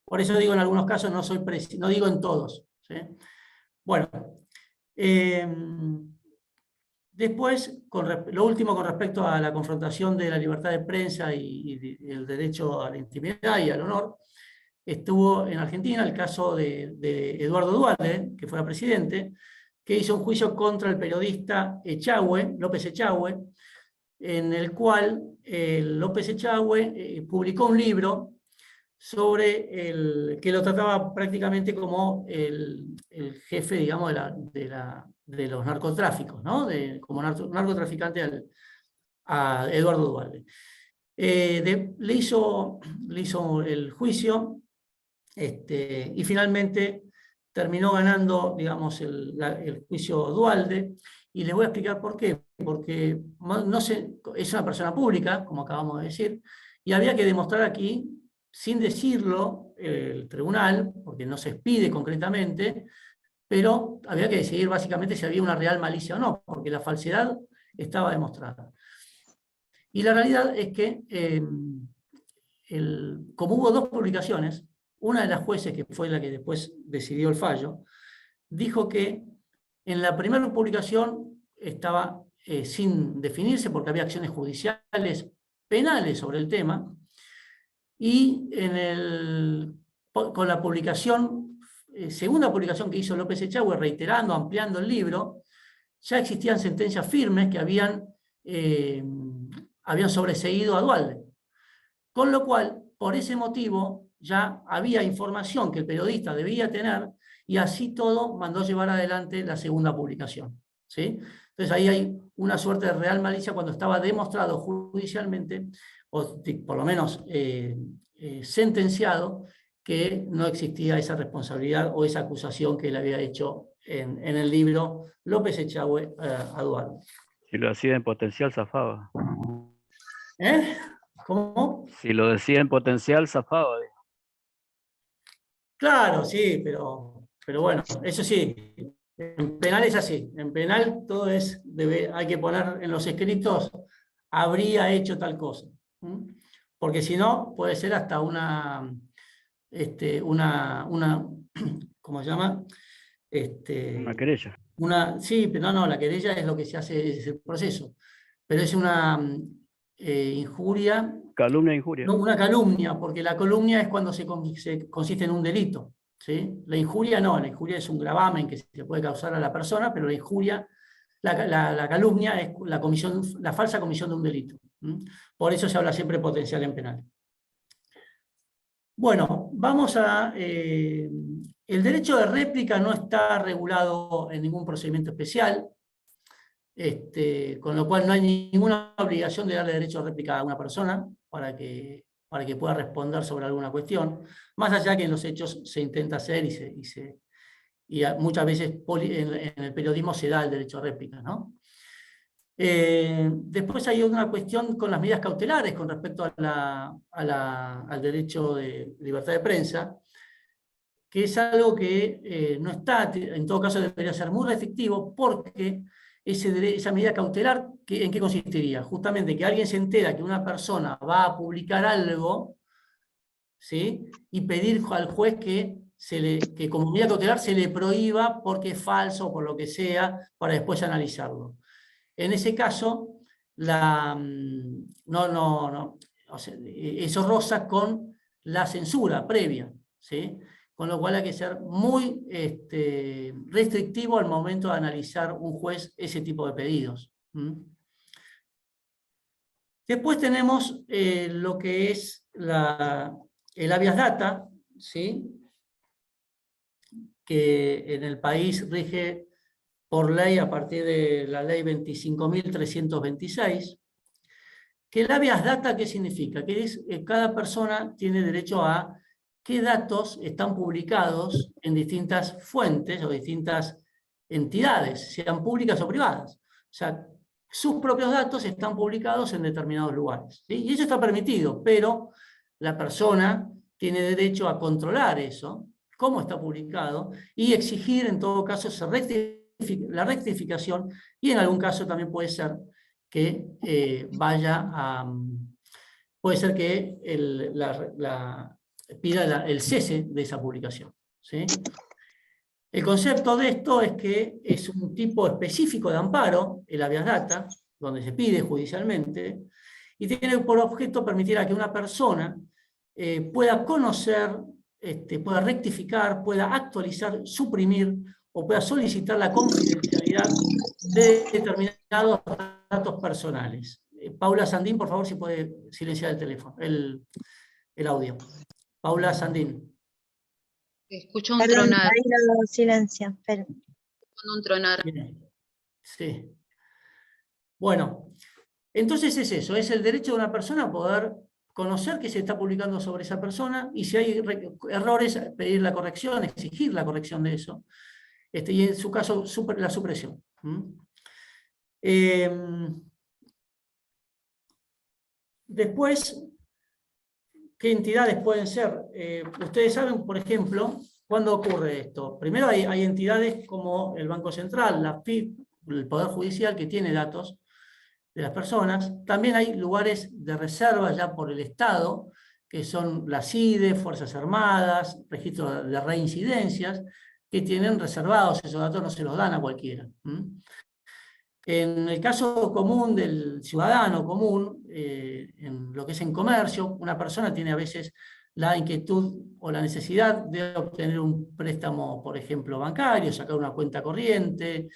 Por eso digo en algunos casos, no digo en todos, ¿sí? Bueno, después, lo último con respecto a la confrontación de la libertad de prensa y el derecho a la intimidad y al honor, estuvo en Argentina el caso de Eduardo Duhalde, que fuera presidente, que hizo un juicio contra el periodista López Echagüe, en el cual López Echagüe publicó un libro que lo trataba prácticamente como el jefe, digamos, de los narcotráficos, ¿no? Como narcotraficante a Eduardo Duhalde. Le hizo el juicio y finalmente terminó ganando, digamos, el juicio Duhalde, y les voy a explicar por qué. Porque es una persona pública, como acabamos de decir, y había que demostrar aquí, sin decirlo el tribunal, porque no se expide concretamente, pero había que decidir básicamente si había una real malicia o no, porque la falsedad estaba demostrada. Y la realidad es que, como hubo dos publicaciones, una de las jueces, que fue la que después decidió el fallo, dijo que en la primera publicación estaba sin definirse porque había acciones judiciales penales sobre el tema, y con la publicación, segunda publicación que hizo López Echagüe, reiterando, ampliando el libro, ya existían sentencias firmes que habían sobreseído a Duhalde. Con lo cual, por ese motivo, ya había información que el periodista debía tener, y así todo mandó llevar adelante la segunda publicación, ¿sí? Entonces ahí hay una suerte de real malicia cuando estaba demostrado judicialmente, o por lo menos sentenciado, que no existía esa responsabilidad o esa acusación que le había hecho en el libro López Echagüe a Duhalde. Si lo decía en potencial, zafaba. ¿Cómo? Si lo decía en potencial, zafaba. Claro, sí, pero bueno, eso sí, en penal es así. En penal todo hay que poner en los escritos, habría hecho tal cosa. Porque si no, puede ser hasta una ¿cómo se llama? Una querella. Sí, pero no, la querella es lo que se hace, es el proceso. Pero es una injuria. Calumnia e injuria. No, una calumnia, porque la calumnia es cuando se consiste en un delito, ¿sí? La injuria no, la injuria es un gravamen que se puede causar a la persona, pero la injuria, la calumnia es la falsa comisión de un delito. Por eso se habla siempre de potencial en penal. Bueno, vamos a... el derecho de réplica no está regulado en ningún procedimiento especial, con lo cual no hay ninguna obligación de darle derecho de réplica a una persona para que pueda responder sobre alguna cuestión, más allá que en los hechos se intenta hacer y muchas veces en el periodismo se da el derecho a réplica, ¿no? Después hay una cuestión con las medidas cautelares con respecto al derecho de libertad de prensa, que es algo que no está, en todo caso debería ser muy restrictivo, porque esa medida cautelar, ¿en qué consistiría? Justamente que alguien se entera que una persona va a publicar algo, ¿sí? Y pedir al juez que como medida cautelar se le prohíba porque es falso o por lo que sea, para después analizarlo. En ese caso, o sea, eso roza con la censura previa, ¿sí? Con lo cual hay que ser muy restrictivo al momento de analizar un juez ese tipo de pedidos. Después tenemos lo que es el habeas data, ¿sí? Que en el país rige por ley a partir de la ley 25.326, que el habeas data, ¿qué significa? Que cada persona tiene derecho a qué datos están publicados en distintas fuentes o distintas entidades, sean públicas o privadas. O sea, sus propios datos están publicados en determinados lugares, ¿sí? Y eso está permitido, pero la persona tiene derecho a controlar eso, cómo está publicado, y exigir en todo caso la rectificación, y en algún caso también puede ser que puede ser que pida el cese de esa publicación, ¿sí? El concepto de esto es que es un tipo específico de amparo, el habeas data, donde se pide judicialmente, y tiene por objeto permitir a que una persona pueda conocer, pueda rectificar, pueda actualizar, suprimir o pueda solicitar la confidencialidad de determinados datos personales. Paula Sandín, por favor, si puede silenciar el teléfono, el audio. Paula Sandín. Escucho un Perdón, tronar. ahí lo silencio, pero... Un tronar. Bien. Sí. Bueno, entonces es eso, es el derecho de una persona a poder conocer que se está publicando sobre esa persona, y si hay errores, pedir la corrección, exigir la corrección de eso, y en su caso la supresión. Después, ¿qué entidades pueden ser? Ustedes saben, por ejemplo, ¿cuándo ocurre esto? Primero hay entidades como el Banco Central, la FIP, el Poder Judicial, que tiene datos de las personas. También hay lugares de reserva ya por el Estado, que son la CIDE, Fuerzas Armadas, registro de reincidencias, que tienen reservados esos datos, no se los dan a cualquiera. En el caso común del ciudadano común, en lo que es en comercio, una persona tiene a veces la inquietud o la necesidad de obtener un préstamo, por ejemplo, bancario, sacar una cuenta corriente,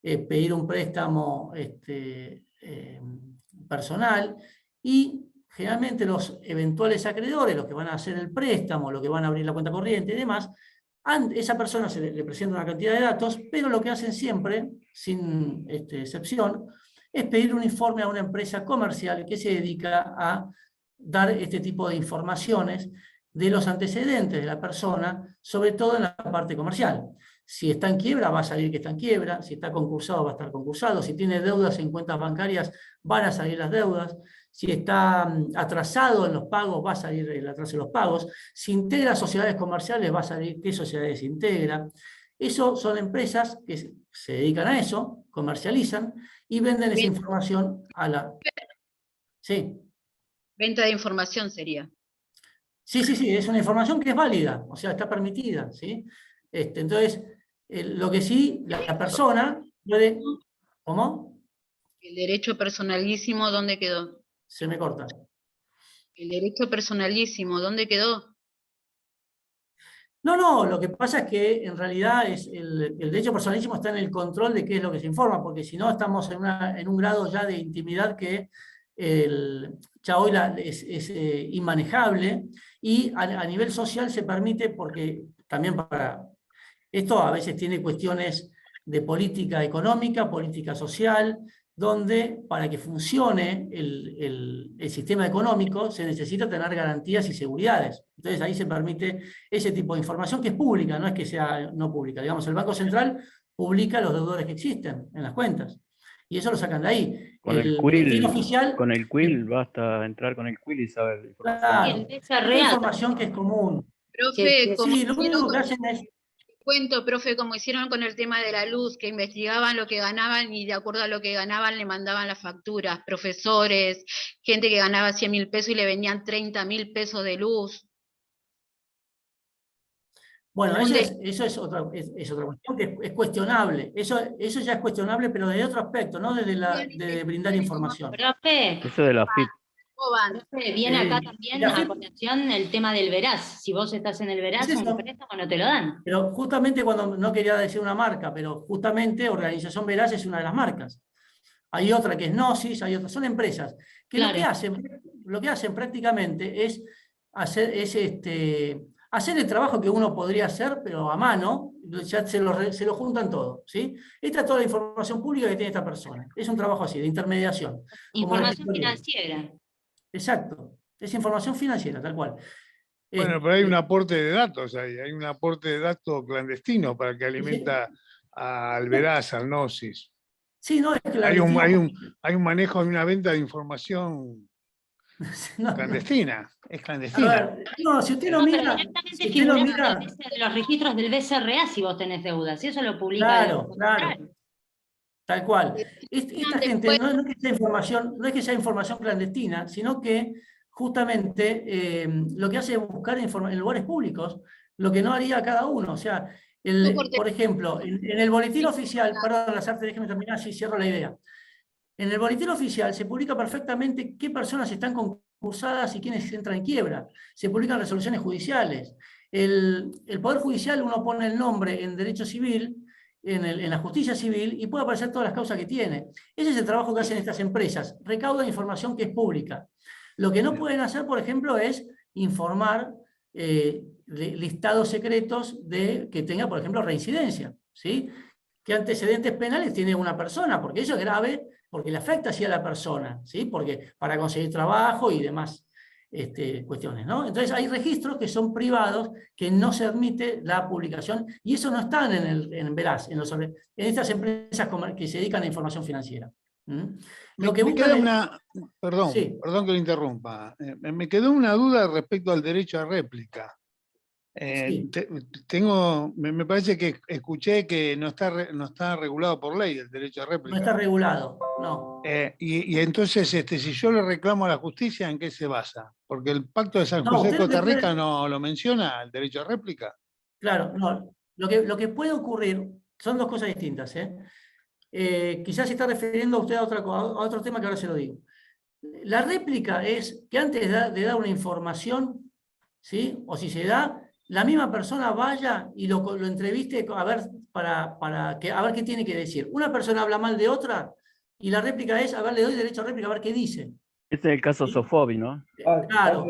pedir un préstamo personal, y generalmente los eventuales acreedores, los que van a hacer el préstamo, los que van a abrir la cuenta corriente y demás, esa persona se le presenta una cantidad de datos, pero lo que hacen siempre, sin excepción, es pedir un informe a una empresa comercial que se dedica a dar este tipo de informaciones de los antecedentes de la persona, sobre todo en la parte comercial. Si está en quiebra, va a salir que está en quiebra; si está concursado, va a estar concursado; si tiene deudas en cuentas bancarias, van a salir las deudas; si está atrasado en los pagos, va a salir el atraso de los pagos; si integra sociedades comerciales, va a salir qué sociedades integra. Eso son empresas que se dedican a eso, comercializan y venden esa información a la... Sí. Venta de información sería. Sí, es una información que es válida, o sea, está permitida, ¿sí? Entonces, lo que sí, la persona puede... ¿Cómo? El derecho personalísimo, ¿dónde quedó? Se me corta. El derecho personalísimo, ¿dónde quedó? No, lo que pasa es que en realidad el derecho personalísimo está en el control de qué es lo que se informa, porque si no estamos en un grado ya de intimidad que ya hoy es inmanejable, y a nivel social se permite, porque también esto a veces tiene cuestiones de política económica, política social, donde para que funcione el sistema económico se necesita tener garantías y seguridades. Entonces ahí se permite ese tipo de información que es pública, no es que sea no pública. Digamos, el Banco Central publica los deudores que existen en las cuentas. Y eso lo sacan de ahí. Con el boletín quill, oficial, con el quill basta entrar con el quill y saber la información. claro, Y el esta BCRA información que es común. Profe, como Sí, lo único que hacen es... cuento, profe, como hicieron con el tema de la luz, que investigaban lo que ganaban y de acuerdo a lo que ganaban le mandaban las facturas, profesores, gente que ganaba 100.000 pesos y le vendían 30.000 pesos de luz. Bueno, Un eso es otra cuestión que es cuestionable. Eso ya es cuestionable, pero desde otro aspecto, no desde brindar información. Profe, Eso de la FIP. profe, viene acá también a colación el tema del veraz. Si vos estás en el veraz, Es eso. un préstamo no te lo dan. Pero justamente cuando, no quería decir una marca, pero justamente Organización Veraz es una de las marcas. Hay otra que es Gnosis, hay otras, son empresas que Claro. lo que hacen prácticamente es hacer el trabajo que uno podría hacer, pero a mano, ya se lo juntan todo, ¿sí? Esta es toda la información pública que tiene esta persona. Es un trabajo así, de intermediación. Información financiera. Exacto, es información financiera, tal cual. Bueno, pero hay un aporte de datos ahí, hay un aporte de datos clandestino para que alimenta al Veraz, al Gnosis. Sí, no, es que hay un manejo, hay una venta de información clandestina, es clandestina. A ver, no, si usted lo No, pero mira... directamente Si usted figura lo en mira... los registros del BCRA si vos tenés deudas, y eso lo publica Claro, el claro. Tal cual. Esta gente no es que sea información clandestina, sino que justamente lo que hace es buscar en lugares públicos lo que no haría cada uno. O sea, por ejemplo, en el boletín oficial, perdón, Lazarte, déjeme terminar, si cierro la idea. En el boletín oficial se publica perfectamente qué personas están concursadas y quiénes entran en quiebra. Se publican resoluciones judiciales. El Poder Judicial, uno pone el nombre en derecho civil, en la justicia civil, y puede aparecer todas las causas que tiene. Ese es el trabajo que hacen estas empresas. Recaudan información que es pública. Lo que no pueden hacer, por ejemplo, es informar listados secretos que tenga, por ejemplo, reincidencia, ¿sí? ¿Qué antecedentes penales tiene una persona? Porque eso es grave, porque le afecta así a la persona, ¿sí? Porque para conseguir trabajo y demás cuestiones, ¿no? Entonces hay registros que son privados, que no se admite la publicación, y eso no están en Veraz, en estas empresas que se dedican a información financiera. Lo que me queda buscan perdón que lo interrumpa, me quedó una duda respecto al derecho a réplica. Me parece que escuché que no está regulado por ley el derecho a réplica. No está regulado, no. Y entonces, si yo le reclamo a la justicia, ¿en qué se basa? Porque el Pacto de San José de usted Costa puede- Rica no lo menciona, el derecho a réplica. Claro, no. Lo que puede ocurrir son dos cosas distintas, quizás se está refiriendo usted a otro tema que ahora se lo digo. La réplica es que antes de dar una información, ¿sí? O si se da, la misma persona vaya y lo entreviste a ver, a ver qué tiene que decir. Una persona habla mal de otra y la réplica es, a ver, le doy derecho a réplica a ver qué dice. Este es el caso Sofobi, ¿no? Claro.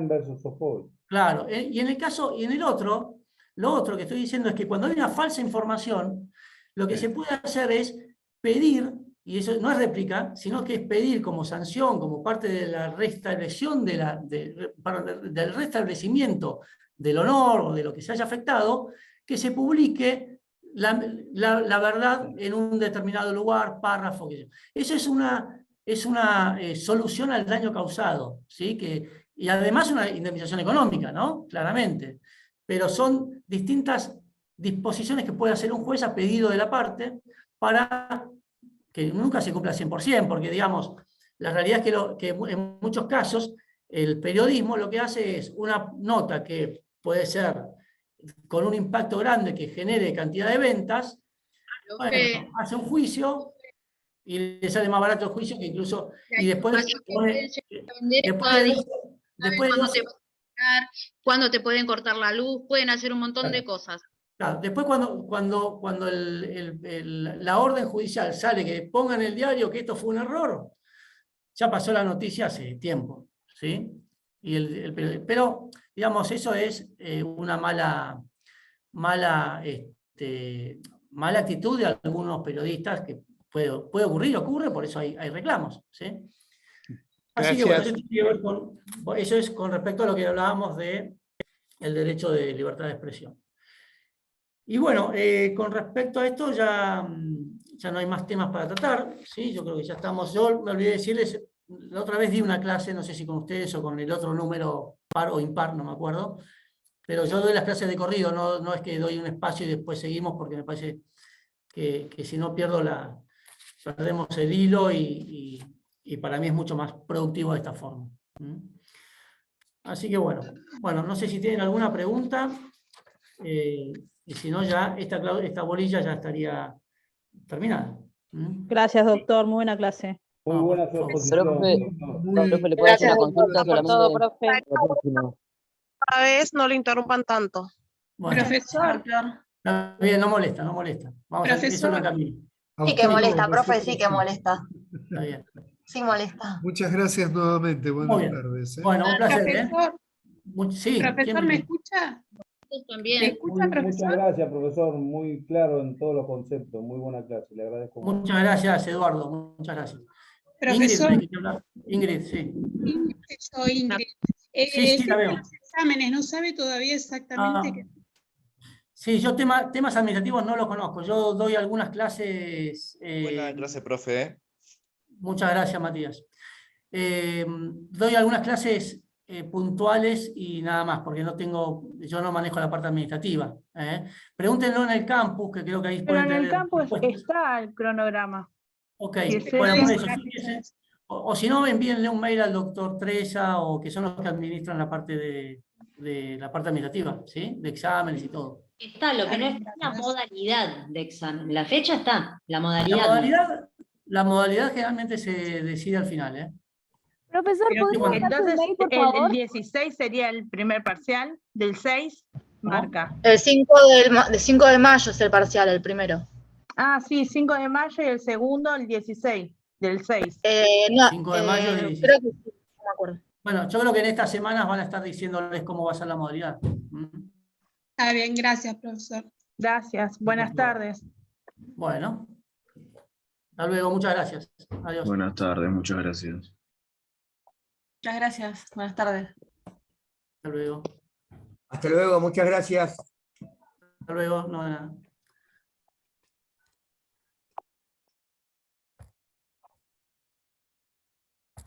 versus Sofobi. Claro, y en el otro, lo otro que estoy diciendo es que cuando hay una falsa información, lo que se puede hacer es pedir, y eso no es réplica, sino que es pedir como sanción, como parte de la restablección del restablecimiento del honor o de lo que se haya afectado, que se publique la verdad en un determinado lugar, párrafo. Eso es una solución al daño causado, ¿sí? Y además una indemnización económica, ¿no? Claramente. Pero son distintas disposiciones que puede hacer un juez a pedido de la parte para que nunca se cumpla al 100%, porque digamos, la realidad es que en muchos casos el periodismo lo que hace es una nota que puede ser con un impacto grande que genere cantidad de ventas, bueno, hace un juicio y le sale más barato el juicio que incluso... Y después cuándo te pueden cortar la luz, pueden hacer un montón de cosas. Claro, después cuando la orden judicial sale que ponga en el diario que esto fue un error, ya pasó la noticia hace tiempo, ¿sí? Pero, digamos, eso es una mala actitud de algunos periodistas que puede ocurre, por eso hay reclamos, ¿sí? Así que bueno, eso es con respecto a lo que hablábamos del derecho de libertad de expresión. Y bueno, con respecto a esto ya, ya no hay más temas para tratar, ¿sí? Yo creo que ya estamos. Yo me olvidé decirles, la otra vez di una clase, no sé si con ustedes o con el otro número par o impar, no me acuerdo, pero yo doy las clases de corrido, no es que doy un espacio y después seguimos, porque me parece que si no perdemos el hilo y para mí es mucho más productivo de esta forma. Así que bueno, no sé si tienen alguna pregunta, y si no ya esta bolilla ya estaría terminada. Gracias, doctor. Muy buena clase. Muy buena su exposición. Profe, ¿le puedo hacer una consulta por todo, solamente? profe. La próxima. Otra vez no lo interrumpan tanto. Bueno, Profesor. está bien, no molesta. Vamos a hacer eso en el camino. Sí que molesta, profe, sí que molesta. Está bien. Sí molesta. Muchas gracias nuevamente. Muy Buenas bien. tardes. Bueno, un placer. Profesor, Sí, profesor, ¿me escucha? También. ¿Me escucha, Muchas profesor? gracias, profesor. Muy claro en todos los conceptos. Muy buena clase. Le agradezco mucho. muchas gracias, Eduardo. Muchas gracias. Profesor. Ingrid, ¿me quiere hablar? Ingrid, sí. Soy Ingrid. Sí, la veo. Los exámenes, ¿no sabe todavía exactamente qué? Sí, yo temas administrativos no los conozco. Yo doy algunas clases. Buena clase, profe. Muchas gracias, Matías. Doy algunas clases puntuales y nada más, porque yo no manejo la parte administrativa. Pregúntenlo en el campus, que creo que ahí Pero pueden en el tener campo respuestas. está el cronograma. Ok, Y el bueno, por CDS. eso, fíjense. O si no, envíenle un mail al doctor Treza, o que son los que administran la parte de la parte administrativa, ¿sí? De exámenes y todo. Está, lo que no está es la modalidad de examen. La fecha está, la modalidad. La modalidad generalmente se decide al final, ¿eh? Profesor, ¿podría mandar entonces un mail, por el favor? 16 sería el primer parcial, del 6 marca. El 5 de mayo es el parcial, el primero. Ah, sí, 5 de mayo y el segundo el 16, del 6. No, 5 de mayo y 16. creo que sí, no me acuerdo. Bueno, yo creo que en estas semanas van a estar diciéndoles cómo va a ser la modalidad. Está bien, gracias, profesor. Gracias, buenas tardes. Bueno. Hasta luego, muchas gracias. Adiós. Buenas tardes, muchas gracias. Muchas gracias. Buenas tardes. Hasta luego. Hasta luego, muchas gracias. Hasta luego, no de nada.